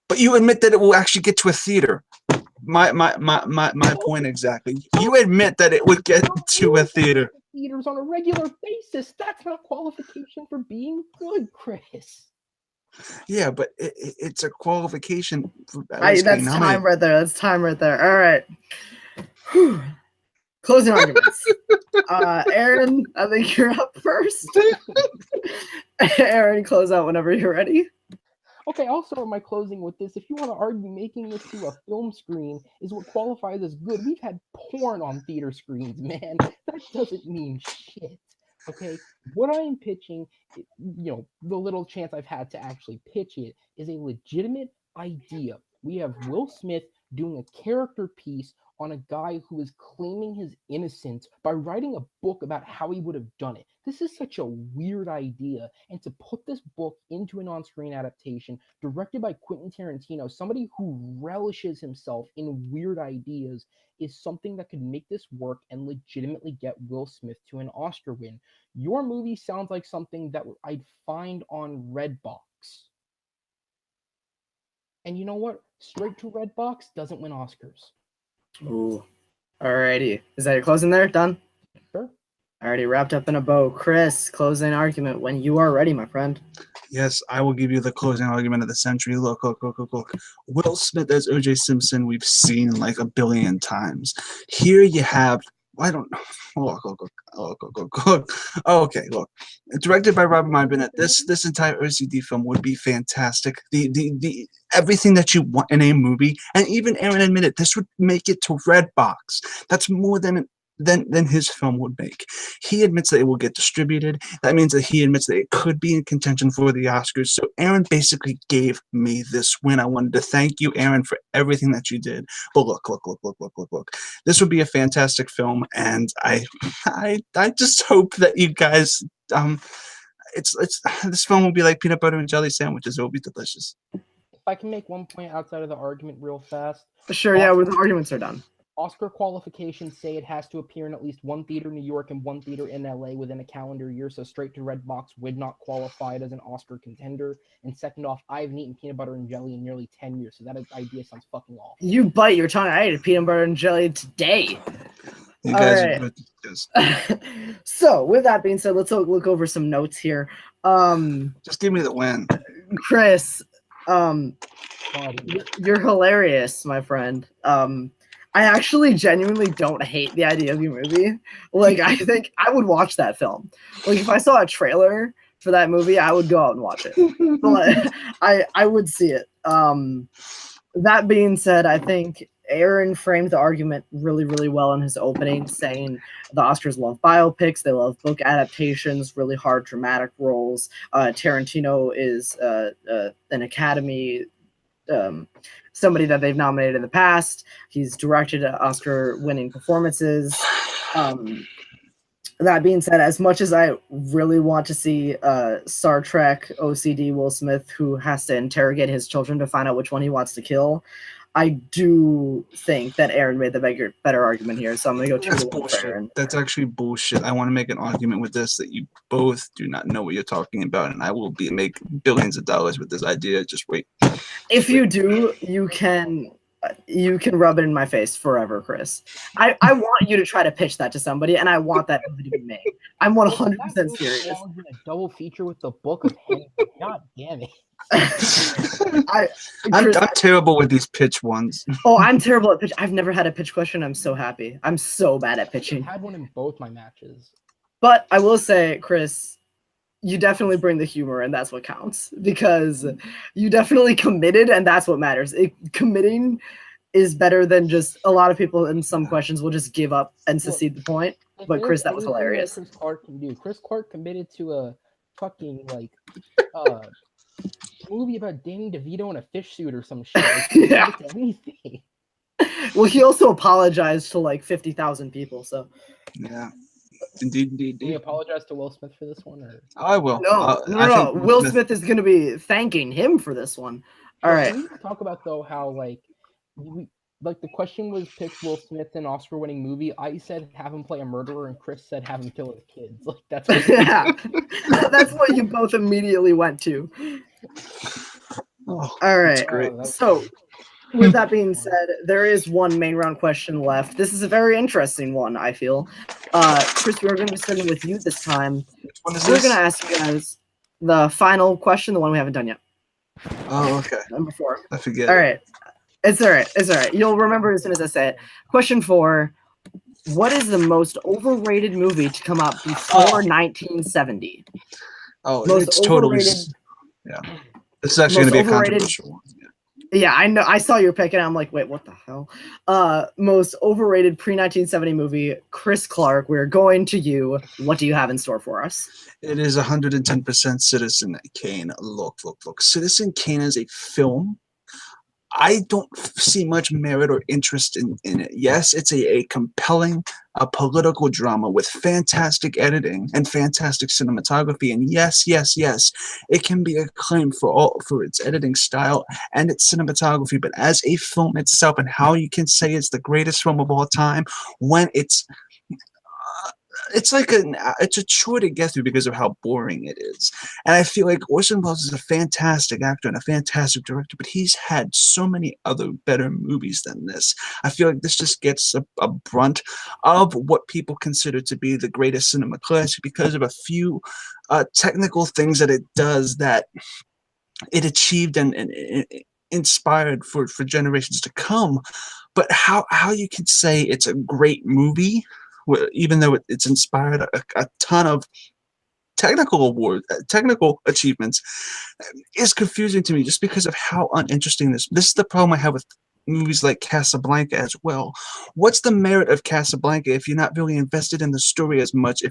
But you admit that it will actually get to a theater. My point exactly. You admit that it would get to a theater. theaters on a regular basis. That's not qualification for being good, Chris. Yeah, but it's a qualification. That's time right there. That's time right there. All right. Whew. Closing arguments. Aaron, I think you're up first. Aaron, close out whenever you're ready. Okay, I'll start my closing with this. If you want to argue making this to a film screen is what qualifies as good, we've had porn on theater screens, man. That doesn't mean shit. Okay, what I'm pitching, the little chance I've had to actually pitch it is a legitimate idea. We have Will Smith doing a character piece on a guy who is claiming his innocence by writing a book about how he would have done it. This is such a weird idea, and to put this book into an on-screen adaptation directed by Quentin Tarantino, somebody who relishes himself in weird ideas, is something that could make this work and legitimately get Will Smith to an Oscar win. Your movie sounds like something that I'd find on Redbox. And you know what? Straight to Redbox doesn't win Oscars. Ooh. Alrighty. Is that your closing there? Done? Sure. Already wrapped up in a bow. Chris, closing argument when you are ready, my friend. Yes, I will give you the closing argument of the century. Look. Will Smith as O.J. Simpson, we've seen like a billion times. Here you have, I don't know. Look. Okay, look. Directed by Robert M. Bennett, this entire OCD film would be fantastic. The everything that you want in a movie, and even Aaron admitted this would make it to Redbox. That's more than his film would make. He admits that it will get distributed. That means that he admits that it could be in contention for the Oscars. So Aaron basically gave me this win. I wanted to thank you, Aaron, for everything that you did. But look. This would be a fantastic film, and I just hope that you guys this film will be like peanut butter and jelly sandwiches. It will be delicious. If I can make one point outside of the argument real fast. Sure, yeah, where the arguments are done. Oscar qualifications say it has to appear in at least one theater in New York and one theater in LA within a calendar year, so straight to Redbox would not qualify it as an Oscar contender. And second off, I haven't eaten peanut butter and jelly in nearly 10 years, so that idea sounds fucking awful. You bite your tongue. I ate peanut butter and jelly today. You guys are good. Yes. So, with that being said, let's look over some notes here. Just give me the win. Chris, you're hilarious, my friend. I actually genuinely don't hate the idea of your movie. Like, I think I would watch that film. Like, if I saw a trailer for that movie, I would go out and watch it. But I would see it. That being said, I think Aaron framed the argument really, really well in his opening, saying the Oscars love biopics, they love book adaptations, really hard dramatic roles. Tarantino is an Academy somebody that they've nominated in the past. He's directed Oscar-winning performances. That being said, as much as I really want to see Star Trek OCD Will Smith, who has to interrogate his children to find out which one he wants to kill, I do think that Aaron made the better argument here, so I'm going to go 2-1 for Aaron. That's actually bullshit. I want to make an argument with this that you both do not know what you're talking about, and I will make billions of dollars with this idea. Just wait. If you do, you can rub it in my face forever, Chris. I want you to try to pitch that to somebody, and I want that movie to be made. I'm 100% serious. A double feature with the Book of Henry. God damn it. I'm terrible with these pitch ones. Oh, I'm terrible at pitch. I've never had a pitch question. I'm so happy. I'm so bad at pitching. I had one in both my matches. But I will say, Chris, you definitely bring the humor, and that's what counts, because you definitely committed, and that's what matters. Committing is better than just a lot of people in some questions will just give up and secede the point. But Chris, that was hilarious. Chris Clark can do. Chris Clark committed to a fucking movie about Danny DeVito in a fish suit or some shit. Yeah. Anything. Well, he also apologized to like 50,000 people. So. Yeah. Indeed. Do you apologize to Will Smith for this one? Or? I will. No. Will Smith is going to be thanking him for this one. All right. Can we talk about though how the question was pick Will Smith in Oscar-winning movie. I said have him play a murderer, and Chris said have him kill his kids. Like that's what that's what you both immediately went to. All right. Great. So With that being said, there is one main round question left. This is a very interesting one, I feel. Chris, we're going to be starting with you this time. What is We're this? going to ask you guys the final question, the one we haven't done yet. Oh, okay. Number 4. I forget. All right. It's all right. It's all right. You'll remember as soon as I say it. Question 4. What is the most overrated movie to come out before 1970? Oh, Most it's totally. overrated- Yeah. This is actually going to be a overrated- controversial one. Yeah. Yeah, I know. I saw your pick and I'm like, wait, what the hell? Most overrated pre-1970 movie, Chris Clark. We're going to you. What do you have in store for us? It is 110% Citizen Kane. Look. Citizen Kane is a film. I don't see much merit or interest in it. Yes, it's a compelling political drama with fantastic editing and fantastic cinematography. And yes, it can be acclaimed for its editing style and its cinematography. But as a film itself, and how you can say it's the greatest film of all time when it's like it's a chore to get through because of how boring it is. And I feel like Orson Welles is a fantastic actor and a fantastic director, but he's had so many other better movies than this. I feel like this just gets a brunt of what people consider to be the greatest cinema classic because of a few technical things that it does that it achieved and inspired for generations to come. But how you could say it's a great movie, even though it's inspired a ton of technical achievements, is confusing to me just because of how uninteresting this is the problem I have with movies like Casablanca as well. What's the merit of Casablanca if you're not really invested in the story as much?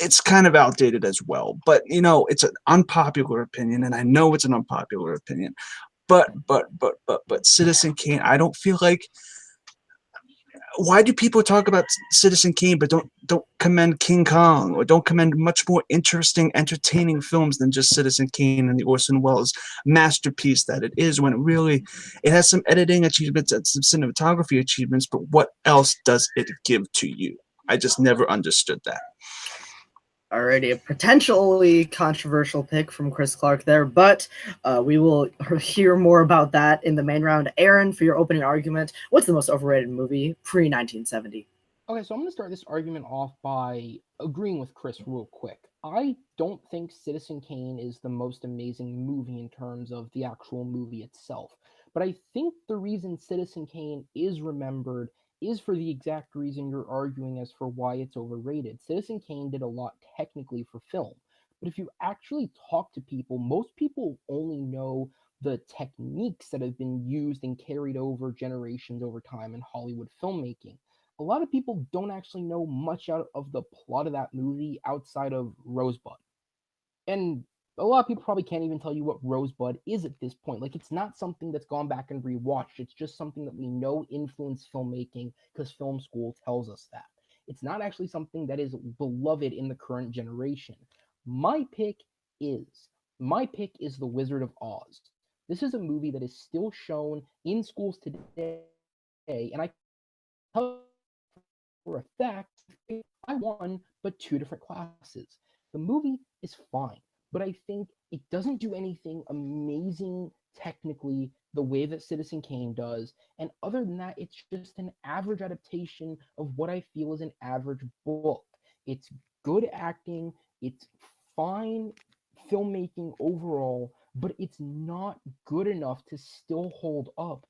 It's kind of outdated as well. But it's an unpopular opinion, and I know it's an unpopular opinion. But Citizen Kane, I don't feel like. Why do people talk about Citizen Kane but don't commend King Kong, or don't commend much more interesting, entertaining films than just Citizen Kane and the Orson Welles masterpiece that it is, when it has some editing achievements and some cinematography achievements, but what else does it give to you? I just never understood that. Already a potentially controversial pick from Chris Clark there, but we will hear more about that in the main round. Aaron, for your opening argument, what's the most overrated movie pre-1970? Okay, so I'm going to start this argument off by agreeing with Chris real quick. I don't think Citizen Kane is the most amazing movie in terms of the actual movie itself, but I think the reason Citizen Kane is remembered is for the exact reason you're arguing as for why it's overrated. Citizen Kane did a lot technically for film, but if you actually talk to people, most people only know the techniques that have been used and carried over generations over time in Hollywood filmmaking. A lot of people don't actually know much out of the plot of that movie outside of Rosebud. And a lot of people probably can't even tell you what Rosebud is at this point. Like, it's not something that's gone back and rewatched. It's just something that we know influenced filmmaking because film school tells us that. It's not actually something that is beloved in the current generation. My pick is The Wizard of Oz. This is a movie that is still shown in schools today, and I tell you for a fact, I won but 2 different classes. The movie is fine, but I think it doesn't do anything amazing technically the way that Citizen Kane does. And other than that, it's just an average adaptation of what I feel is an average book. It's good acting, it's fine filmmaking overall, but it's not good enough to still hold up.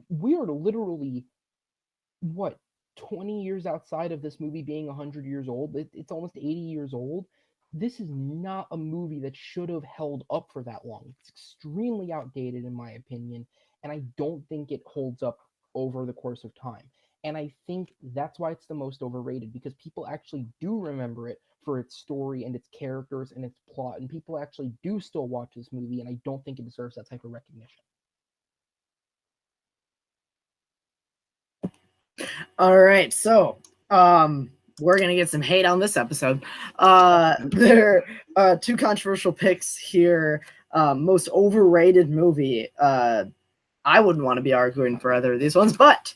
We are literally, 20 years outside of this movie being 100 years old. It's almost 80 years old. This is not a movie that should have held up for that long. It's extremely outdated in my opinion, and I don't think it holds up over the course of time. And I think that's why it's the most overrated, because people actually do remember it for its story and its characters and its plot, and people actually do still watch this movie, and I don't think it deserves that type of recognition. All right, so we're gonna get some hate on this episode. There are 2 controversial picks here. Most overrated movie. I wouldn't want to be arguing for either of these ones, but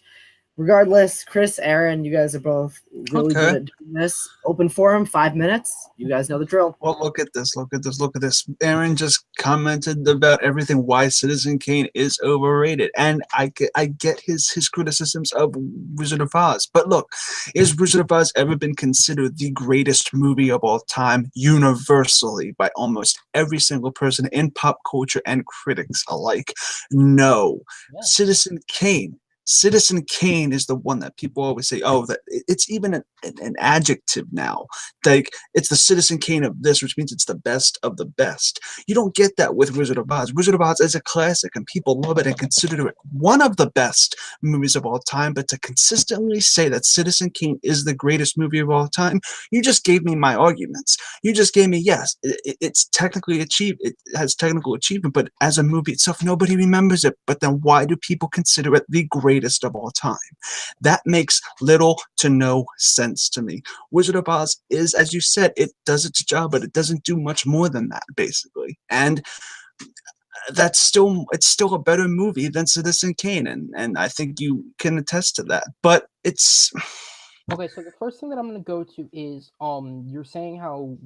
Regardless, Chris, Aaron, you guys are both really good Okay. at doing this. Open forum, 5 minutes. You guys know the drill. Well, look at this. Look at this. Look at this. Aaron just commented about everything why Citizen Kane is overrated, and I get his criticisms of Wizard of Oz. But look, is Wizard of Oz ever been considered the greatest movie of all time universally by almost every single person in pop culture and critics alike? No. Yeah. Citizen Kane is the one that people always say, oh, that it's even an adjective now. Like, it's the Citizen Kane of this, which means it's the best of the best. You don't get that with Wizard of Oz. Wizard of Oz is a classic, and people love it and consider it one of the best movies of all time. But to consistently say that Citizen Kane is the greatest movie of all time, you just gave me my arguments. You just gave me, yes, it's technically achieved. It has technical achievement, but as a movie itself, nobody remembers it. But then why do people consider it the greatest of all time? That makes little to no sense to me. Wizard of Oz is, as you said, it does its job, but it doesn't do much more than that, basically. And it's still a better movie than Citizen Kane, and I think you can attest to that. But it's Okay, so the first thing that I'm going to go to is you're saying how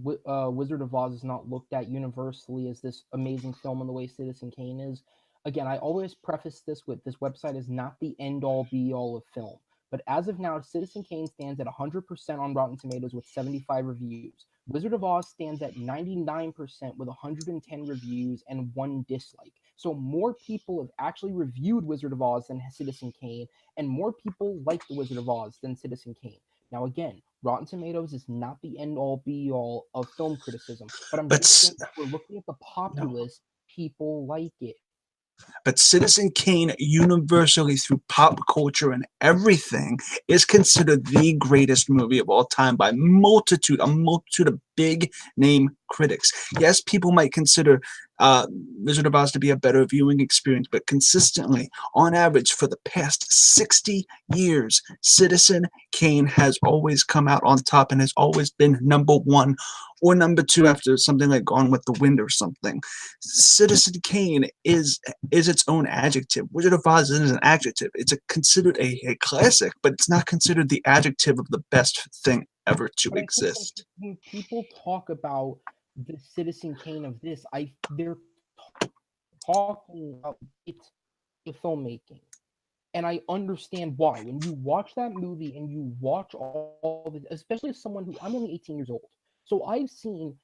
Wizard of Oz is not looked at universally as this amazing film in the way Citizen Kane is. Again, I always preface this with this website is not the end-all be-all of film. But as of now, Citizen Kane stands at 100% on Rotten Tomatoes with 75 reviews. Wizard of Oz stands at 99% with 110 reviews and 1 dislike. So more people have actually reviewed Wizard of Oz than Citizen Kane, and more people like The Wizard of Oz than Citizen Kane. Now, again, Rotten Tomatoes is not the end-all be-all of film criticism, but I'm just saying if we're looking at the populace, people like it. But Citizen Kane, universally through pop culture and everything, is considered the greatest movie of all time by a multitude of big name critics. Yes, people might consider Wizard of Oz to be a better viewing experience, but consistently, on average, for the past 60 years, Citizen Kane has always come out on top and has always been number 1 or number 2 after something like Gone with the Wind or something. Citizen Kane is its own adjective. Wizard of Oz is an adjective. It's considered a classic, but it's not considered the adjective of the best thing ever to exist. When people talk about the Citizen Kane of this, they're talking about it's the filmmaking. And I understand why. When you watch that movie and you watch all the, especially as someone who, I'm only 18 years old. So I've seen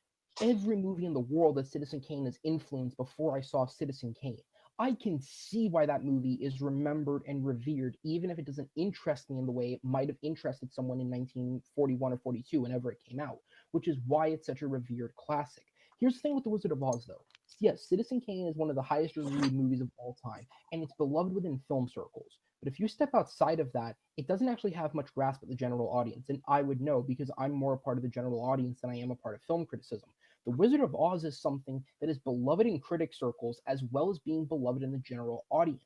every movie in the world that Citizen Kane has influenced before I saw Citizen Kane. I can see why that movie is remembered and revered, even if it doesn't interest me in the way it might have interested someone in 1941 or 42, whenever it came out, which is why it's such a revered classic. Here's the thing with The Wizard of Oz, though. Yes, Citizen Kane is one of the highest reviewed movies of all time, and it's beloved within film circles. But if you step outside of that, it doesn't actually have much grasp of the general audience, and I would know because I'm more a part of the general audience than I am a part of film criticism. The Wizard of Oz is something that is beloved in critic circles as well as being beloved in the general audience.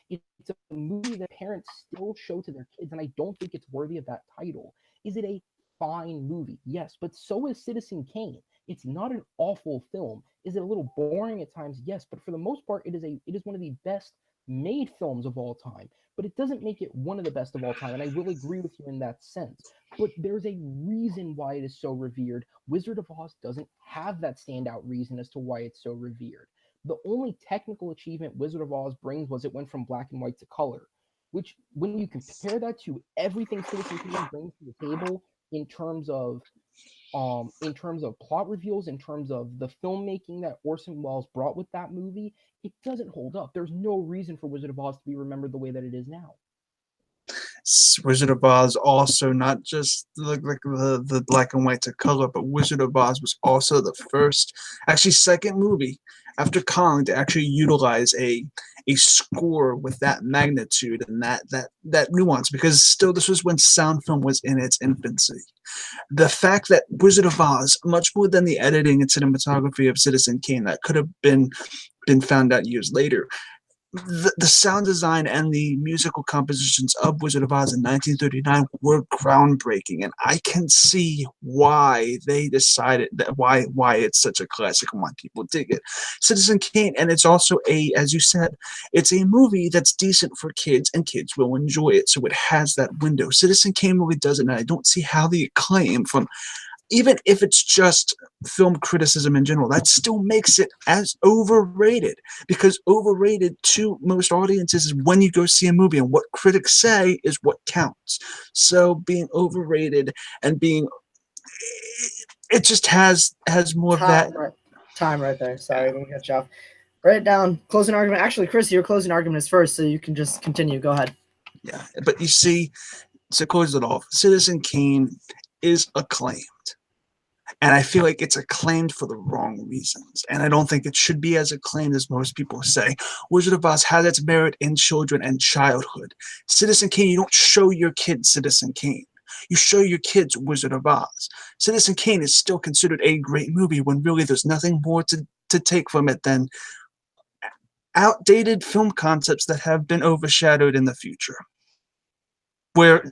It's a movie that parents still show to their kids, and I don't think it's worthy of that title. Is it a fine movie? Yes, but so is Citizen Kane. It's not an awful film. Is it a little boring at times? Yes, but for the most part, it is one of the best made films of all time. But it doesn't make it one of the best of all time, and I will agree with you in that sense. But there's a reason why it is so revered. Wizard of Oz doesn't have that standout reason as to why it's so revered. The only technical achievement Wizard of Oz brings was it went from black and white to color, which when you compare that to everything Citizen Kane brings to the table in terms of plot reveals, in terms of the filmmaking that Orson Welles brought with that movie, it doesn't hold up. There's no reason for Wizard of Oz to be remembered the way that it is now. Wizard of Oz also not just like the black and white to color, but Wizard of Oz was also the first, actually second movie after Kong to actually utilize a score with that magnitude and that nuance, because still this was when sound film was in its infancy. The fact that Wizard of Oz, much more than the editing and cinematography of Citizen Kane that could have been found out years later, the sound design and the musical compositions of Wizard of Oz in 1939 were groundbreaking, and I can see why they decided that why it's such a classic and why people dig it. Citizen Kane, and it's also as you said, it's a movie that's decent for kids, and kids will enjoy it, so it has that window. Citizen Kane really does it, and I don't see how the acclaim from, even if it's just film criticism in general, that still makes it as overrated, because overrated to most audiences is when you go see a movie, and what critics say is what counts. So being overrated and being, it just has more of that. Time right there. Sorry, let me cut you off. Write it down. Closing argument. Actually, Chris, your closing argument is first, so you can just continue. Go ahead. Yeah, but you see, to close it off, Citizen Kane is acclaimed. And I feel like it's acclaimed for the wrong reasons. And I don't think it should be as acclaimed as most people say. Wizard of Oz has its merit in children and childhood. Citizen Kane, you don't show your kids Citizen Kane. You show your kids Wizard of Oz. Citizen Kane is still considered a great movie when really there's nothing more to take from it than outdated film concepts that have been overshadowed in the future. Where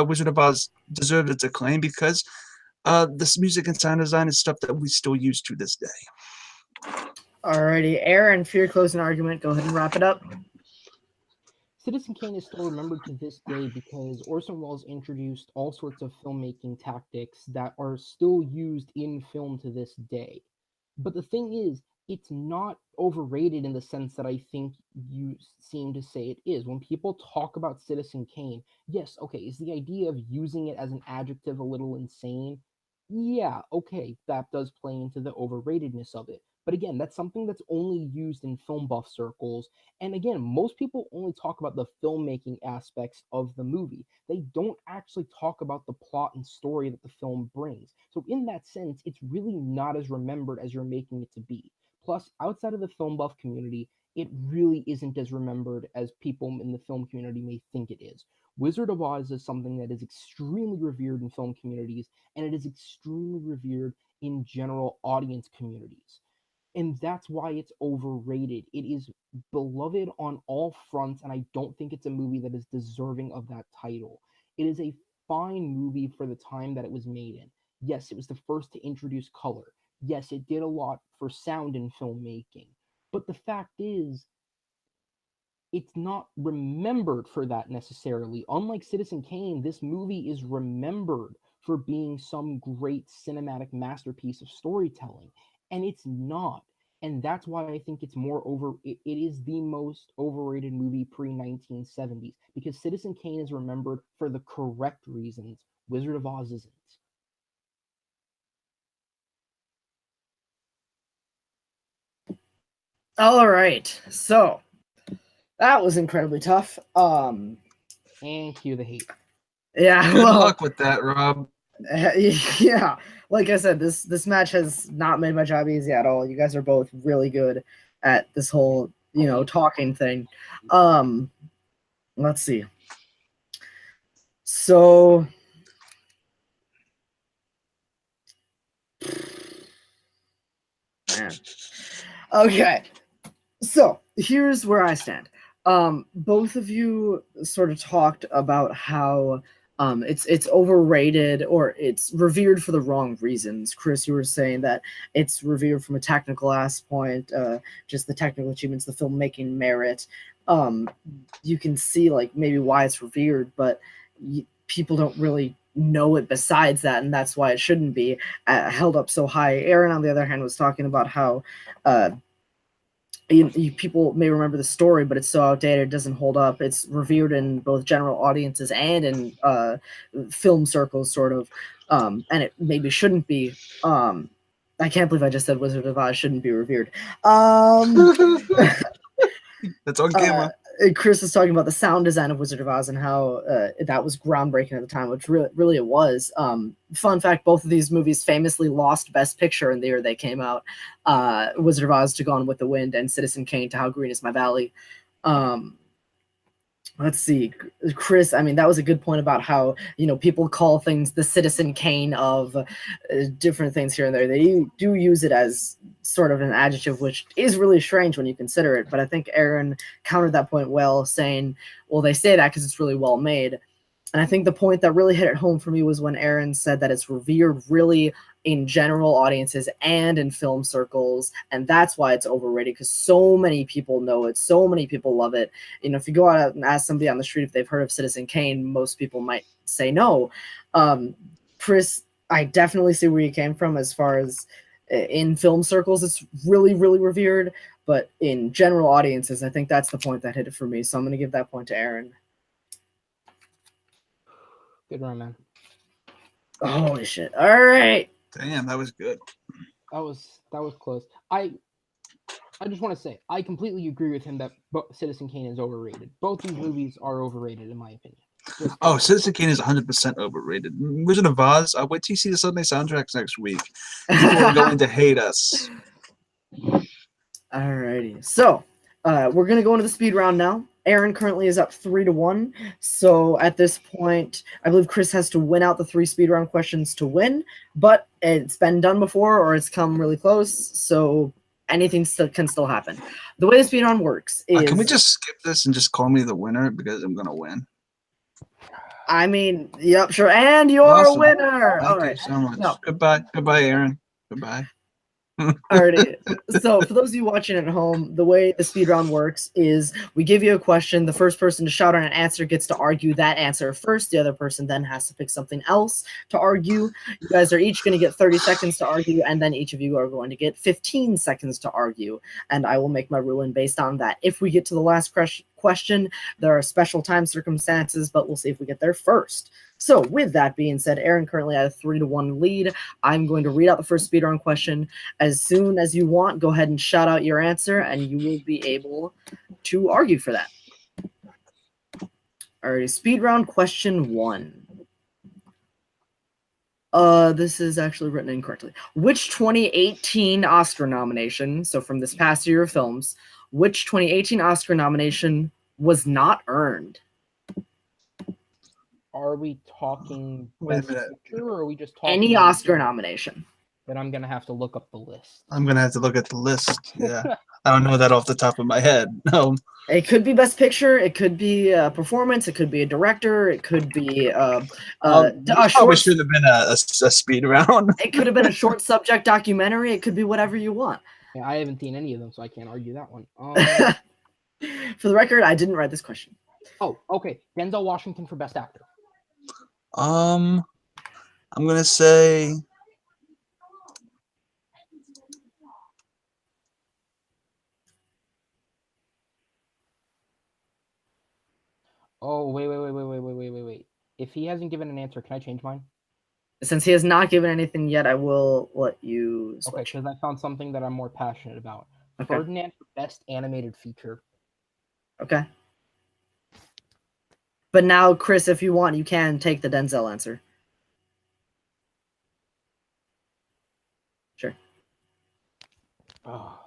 Wizard of Oz deserved its acclaim because this music and sound design is stuff that we still use to this day. Alrighty, Aaron, for your closing argument, go ahead and wrap it up. Citizen Kane is still remembered to this day because Orson Welles introduced all sorts of filmmaking tactics that are still used in film to this day. But the thing is, it's not overrated in the sense that I think you seem to say it is. When people talk about Citizen Kane, yes, okay, is the idea of using it as an adjective a little insane? Yeah, okay, that does play into the overratedness of it. But again, that's something that's only used in film buff circles. And again, most people only talk about the filmmaking aspects of the movie. They don't actually talk about the plot and story that the film brings. So in that sense, it's really not as remembered as you're making it to be. Plus, outside of the film buff community, it really isn't as remembered as people in the film community may think it is. Wizard of Oz is something that is extremely revered in film communities, and it is extremely revered in general audience communities. And that's why it's overrated. It is beloved on all fronts, and I don't think it's a movie that is deserving of that title. It is a fine movie for the time that it was made in. Yes, it was the first to introduce color. Yes, it did a lot for sound in filmmaking. But the fact is, it's not remembered for that necessarily. Unlike Citizen Kane, this movie is remembered for being some great cinematic masterpiece of storytelling, and it's not. And that's why I think it's it is the most overrated movie pre-1970s, because Citizen Kane is remembered for the correct reasons. Wizard of Oz isn't. All right, so that was incredibly tough. And cue the hate. Yeah, Good luck with that, Rob. Yeah, like I said, this match has not made my job easy at all. You guys are both really good at this whole, talking thing. Let's see. So man. Okay. So here's where I stand. Both of you sort of talked about how it's overrated or it's revered for the wrong reasons. Chris, you were saying that it's revered from a technical aspect, just the technical achievements, the filmmaking merit. You can see like maybe why it's revered, but people don't really know it besides that, and that's why it shouldn't be held up so high. Aaron, on the other hand, was talking about how people may remember the story, but it's so outdated, it doesn't hold up. It's revered in both general audiences and in film circles, sort of, and it maybe shouldn't be. I can't believe I just said Wizard of Oz shouldn't be revered. That's on camera. Chris was talking about the sound design of Wizard of Oz and how that was groundbreaking at the time, which really it was. Fun fact, both of these movies famously lost Best Picture in the year they came out. Wizard of Oz to Gone with the Wind and Citizen Kane to How Green Is My Valley. Let's see, Chris, I mean, that was a good point about how, people call things the Citizen Kane of different things here and there. They do use it as sort of an adjective, which is really strange when you consider it. But I think Aaron countered that point well, saying, well, they say that because it's really well made. And I think the point that really hit it home for me was when Aaron said that it's revered really in general audiences and in film circles, and that's why it's overrated, because so many people know it, so many people love it. You know, if you go out and ask somebody on the street if they've heard of Citizen Kane, most people might say no. Chris, I definitely see where you came from as far as in film circles, it's really, really revered, but in general audiences, I think that's the point that hit it for me. So I'm going to give that point to Aaron. Good run, man. Holy shit. All right. Damn, that was good. That was close. I just want to say I completely agree with him that Citizen Kane is overrated. Both these movies are overrated in my opinion. Oh, Citizen Kane is 100% overrated. Wizard of Oz, I'll wait till you see the Sunday soundtracks next week. People are going to hate us. Alrighty. So, we're going to go into the speed round now. Aaron currently is up 3-1. So, at this point, I believe Chris has to win out the 3 speed round questions to win. But it's been done before, or it's come really close. So, anything can still happen. The way the speed round works is... Can we just skip this and just call me the winner because I'm going to win? I mean, yep, sure. And you're Awesome. a winner. Thank you so much. No. Goodbye, Aaron. Goodbye. Alrighty. So for those of you watching at home, the way the speed round works is we give you a question. The first person to shout out an answer gets to argue that answer first. The other person then has to pick something else to argue. You guys are each going to get 30 seconds to argue, and then each of you are going to get 15 seconds to argue. And I will make my ruling based on that. If we get to the last question, there are special time circumstances, but we'll see if we get there first. So with that being said, Aaron currently at a 3-1 lead. I'm going to read out the first speed round question. As soon as you want, go ahead and shout out your answer, and you will be able to argue for that. Alrighty, speed round question 1. This is actually written incorrectly. Which 2018 Oscar nomination, so from this past year of films, which 2018 Oscar nomination was not earned? Are we talking best picture, or are we just talking any Oscar nomination? Then I'm gonna have to look up the list. I'm gonna have to look at the list. Yeah, I don't know that off the top of my head. No. It could be best picture. It could be a performance. It could be a director. It could be probably should have been a speed round. It could have been a short subject documentary. It could be whatever you want. Yeah, I haven't seen any of them, so I can't argue that one. For the record, I didn't write this question. Oh, okay. Denzel Washington for Best Actor. I'm gonna say. Oh, wait. If he hasn't given an answer, can I change mine? Since he has not given anything yet, I will let you switch. Okay, because I found something that I'm more passionate about. Okay. Ferdinand for Best Animated Feature. Okay. But now, Chris, if you want, you can take the Denzel answer. Sure. Oh.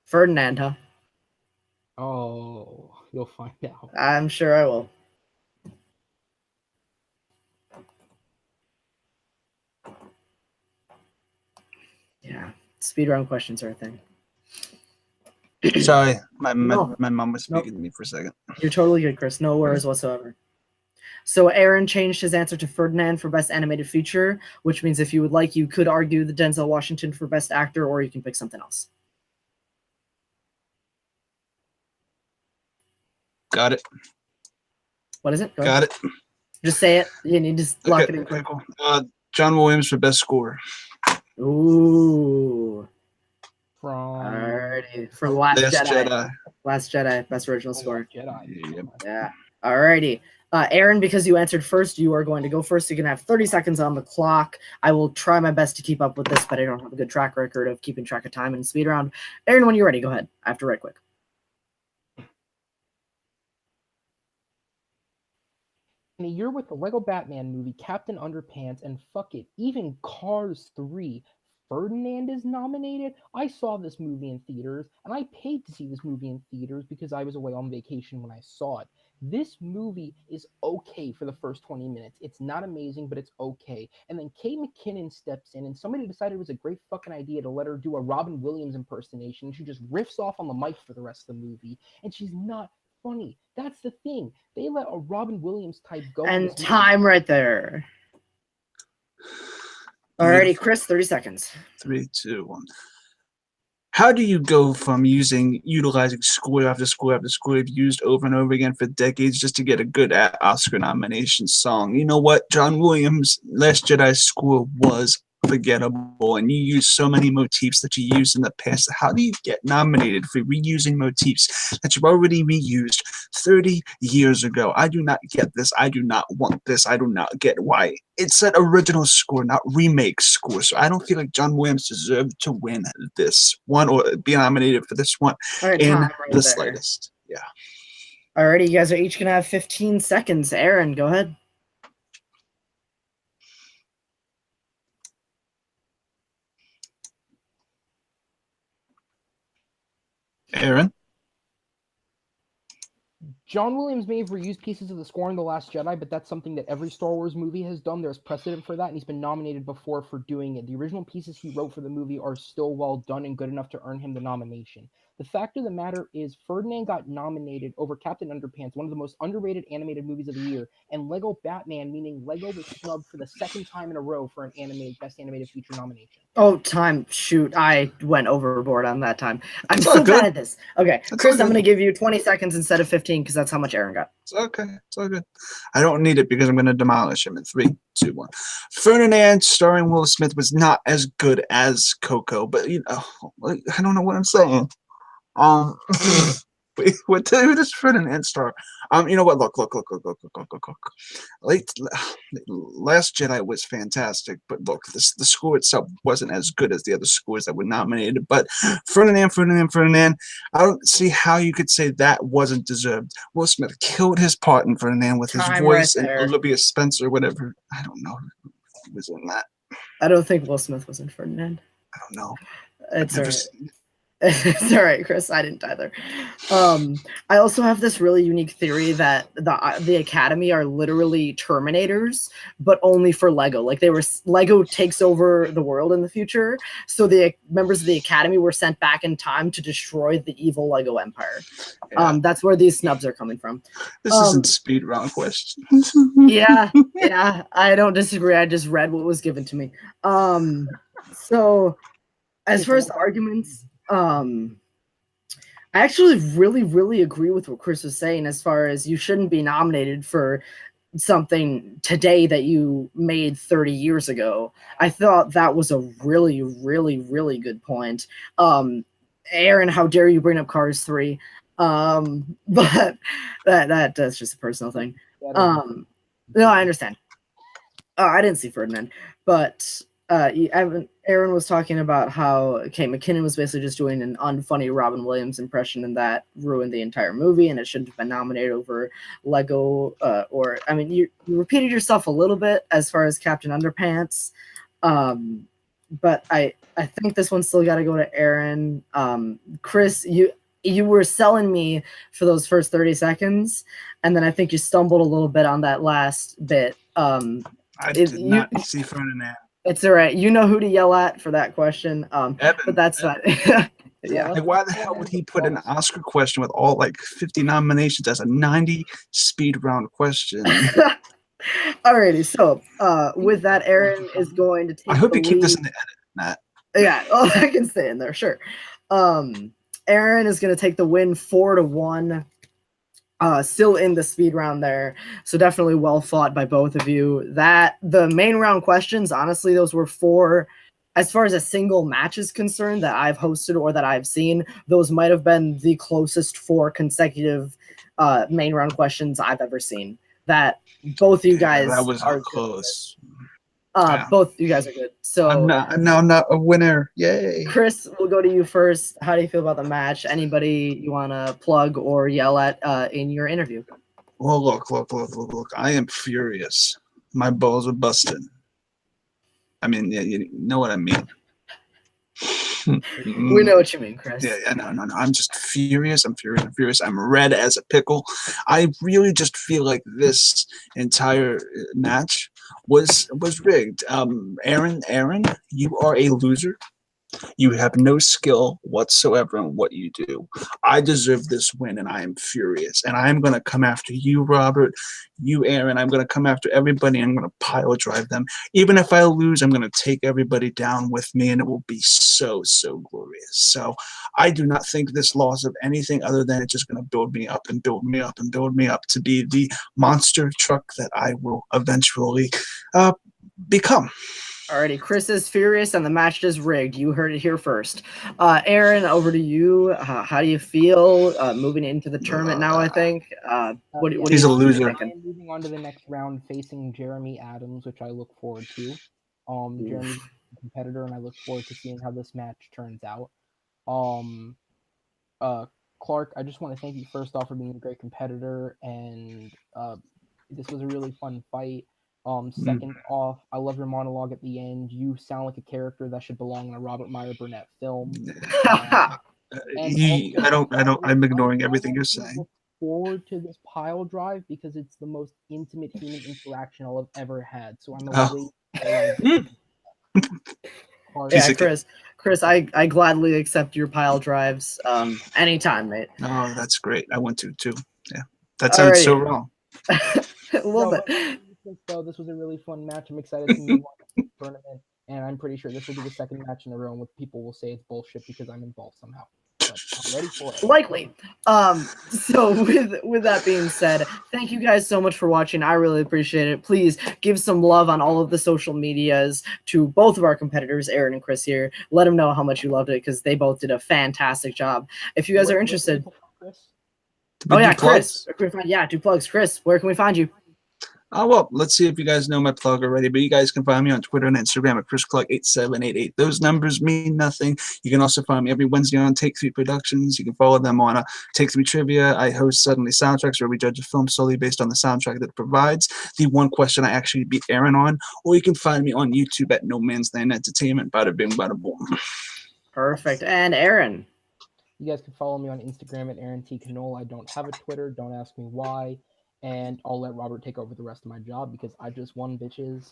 Ferdinand, huh? Oh, you'll find out. I'm sure I will. Yeah, speedrun questions are a thing. Sorry, my mom was speaking to me for a second. You're totally good, Chris. No worries whatsoever. So Aaron changed his answer to Ferdinand for Best Animated Feature, which means if you would like, you could argue the Denzel Washington for Best Actor, or you can pick something else. Got it. What is it? Got it. Just say it. You need to lock it in quick. Cool. John Williams for Best Score. Ooh. From Last Jedi. Last Jedi, Best Original Score. Jedi. Yeah. Alrighty. Aaron, because you answered first, you are going to go first. You're going to have 30 seconds on the clock. I will try my best to keep up with this, but I don't have a good track record of keeping track of time in speed round. Aaron, when you're ready, go ahead. I have to write quick. In a year with the Lego Batman movie, Captain Underpants, and fuck it, even Cars 3, Ferdinand is nominated. I saw this movie in theaters, and I paid to see this movie in theaters because I was away on vacation when I saw it. This movie is okay for the first 20 minutes. It's not amazing, but it's okay. And then Kate McKinnon steps in, and somebody decided it was a great fucking idea to let her do a Robin Williams impersonation. She just riffs off on the mic for the rest of the movie, and she's not funny. That's the thing. They let a Robin Williams type go. And time right there. Alrighty, Chris, 30 seconds. 3, 2, 1. How do you go from utilizing score after score after score you've used over and over again for decades just to get a good Oscar nomination song? You know what? John Williams' Last Jedi score was forgettable, and you use so many motifs that you used in the past. How do you get nominated for reusing motifs that you've already reused 30 years ago? I do not get this. I do not want this. I do not get why. It's an original score, not remake score. So I don't feel like John Williams deserved to win this one or be nominated for this one in the slightest. Yeah. Alrighty, you guys are each going to have 15 seconds. Aaron, go ahead. Aaron? John Williams may have reused pieces of the score in The Last Jedi, but that's something that every Star Wars movie has done. There's precedent for that, and he's been nominated before for doing it. The original pieces he wrote for the movie are still well done and good enough to earn him the nomination. The fact of the matter is, Ferdinand got nominated over Captain Underpants, one of the most underrated animated movies of the year, and Lego Batman, meaning Lego was snubbed for the second time in a row for an Best Animated Feature nomination. Oh, time. Shoot, I went overboard on that time. I'm so bad at this. Okay, Chris, I'm going to give you 20 seconds instead of 15 because that's how much Aaron got. It's okay. It's all good. I don't need it because I'm going to demolish him in 3, 2, 1. Ferdinand, starring Will Smith, was not as good as Coco, but I don't know what I'm saying. Wait, what does Ferdinand star? You know what? Look. Last Jedi was fantastic, but look, the score itself wasn't as good as the other scores that were nominated. But Ferdinand, I don't see how you could say that wasn't deserved. Will Smith killed his part in Ferdinand with his voice, and Olivia Spencer, whatever. I don't know who was in that. I don't think Will Smith was in Ferdinand. I don't know. It's all right. It's all right, Chris. I didn't either. I also have this really unique theory that the Academy are literally Terminators, but only for Lego. Like Lego takes over the world in the future, so the members of the Academy were sent back in time to destroy the evil Lego Empire. Yeah. That's where these snubs are coming from. This isn't speed round questions. yeah, I don't disagree. I just read what was given to me. So as far as the arguments. I actually really agree with what Chris was saying as far as you shouldn't be nominated for something today that you made 30 years ago. I thought that was a really good point. Aaron, how dare you bring up Cars 3? But that's just a personal thing. No, I understand. I didn't see Ferdinand, but Aaron was talking about how Kate McKinnon was basically just doing an unfunny Robin Williams impression, and that ruined the entire movie, and it shouldn't have been nominated over Lego. You repeated yourself a little bit as far as Captain Underpants, but I think this one's still got to go to Aaron. Chris, you were selling me for those first 30 seconds, and then I think you stumbled a little bit on that last bit. I did not see Ferdinand. It's all right. You know who to yell at for that question. Evan, but that's not. Yeah. Like, why the hell would he put an Oscar question with all 50 nominations as a 90 speed round question? Alrighty. So with that, Aaron is going to take. I hope you keep this in the edit, Matt. Yeah. Oh, I can stay in there. Sure. Aaron is going to take the win 4-1. Still in the speed round there, so definitely well fought by both of you. That the main round questions, honestly, those were 4, as far as a single match is concerned, that I've hosted or that I've seen. Those might have been the closest 4 consecutive main round questions I've ever seen. That both of you guys are close. Both you guys are good. So I'm not a winner. Yay. Chris, we'll go to you first. How do you feel about the match? Anybody you want to plug or yell at in your interview? Well, look. I am furious. My balls are busted. I mean, yeah, you know what I mean. We know what you mean, Chris. Yeah, no. I'm just furious. I'm furious. I'm red as a pickle. I really just feel like this entire match was rigged. Aaron, you are a loser. You have no skill whatsoever in what you do. I deserve this win, and I am furious. And I am going to come after you, Robert, you, Aaron. I'm going to come after everybody. I'm going to pile drive them. Even if I lose, I'm going to take everybody down with me, and it will be so, so glorious. So I do not think this loss of anything other than it's just going to build me up and build me up and build me up to be the monster truck that I will eventually become. Alrighty, Chris is furious and the match is rigged. You heard it here first. Aaron, over to you. How do you feel moving into the tournament now, I think? What He's a you loser. thinking? Moving on to the next round, facing Jeremy Adams, which I look forward to. Jeremy's a competitor, and I look forward to seeing how this match turns out. Clark, I just want to thank you first off for being a great competitor, and this was a really fun fight. Second off, I love your monologue at the end. You sound like a character that should belong in a Robert Meyer Burnett film. I'm ignoring everything you're saying. Look forward to this pile drive because it's the most intimate human interaction I'll have ever had. So I'm away. Yeah, Chris, I gladly accept your pile drives anytime, mate. Oh, that's great. I want to too. Yeah, that sounds so wrong. A little bit. This was a really fun match. I'm excited to move on to the tournament, and I'm pretty sure this will be the second match in a row in which people will say it's bullshit because I'm involved somehow. But I'm ready for it. Likely. So with that being said, thank you guys so much for watching. I really appreciate it. Please give some love on all of the social medias to both of our competitors, Aaron and Chris here. Let them know how much you loved it because they both did a fantastic job. If you guys are interested. Oh yeah, Chris. Yeah, do plugs. Chris, where can we find you? Well, let's see if you guys know my plug already, but you guys can find me on Twitter and Instagram at ChrisClark8788. Those numbers mean nothing. You can also find me every Wednesday on Take 3 Productions. You can follow them on Take 3 Trivia. I host Suddenly Soundtracks, where we judge a film solely based on the soundtrack that it provides. The one question I actually beat Aaron on. Or you can find me on YouTube at No Man's Land Entertainment. Bada bing, bada boom. Perfect. And Aaron? You guys can follow me on Instagram at Aaron T. Connole. I don't have a Twitter. Don't ask me why. And I'll let Robert take over the rest of my job because I just won, bitches.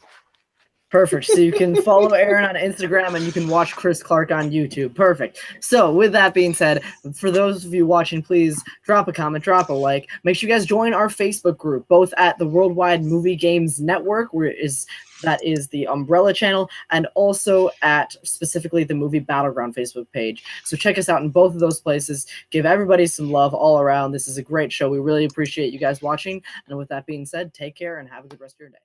Perfect. So you can follow Aaron on Instagram and you can watch Chris Clark on YouTube. Perfect. So with that being said, for those of you watching, please drop a comment, drop a like. Make sure you guys join our Facebook group, both at the Worldwide Movie Games Network, that is the umbrella channel, and also at specifically the Movie Battleground Facebook page. So check us out in both of those places. Give everybody some love all around. This is a great show. We really appreciate you guys watching. And with that being said, take care and have a good rest of your day.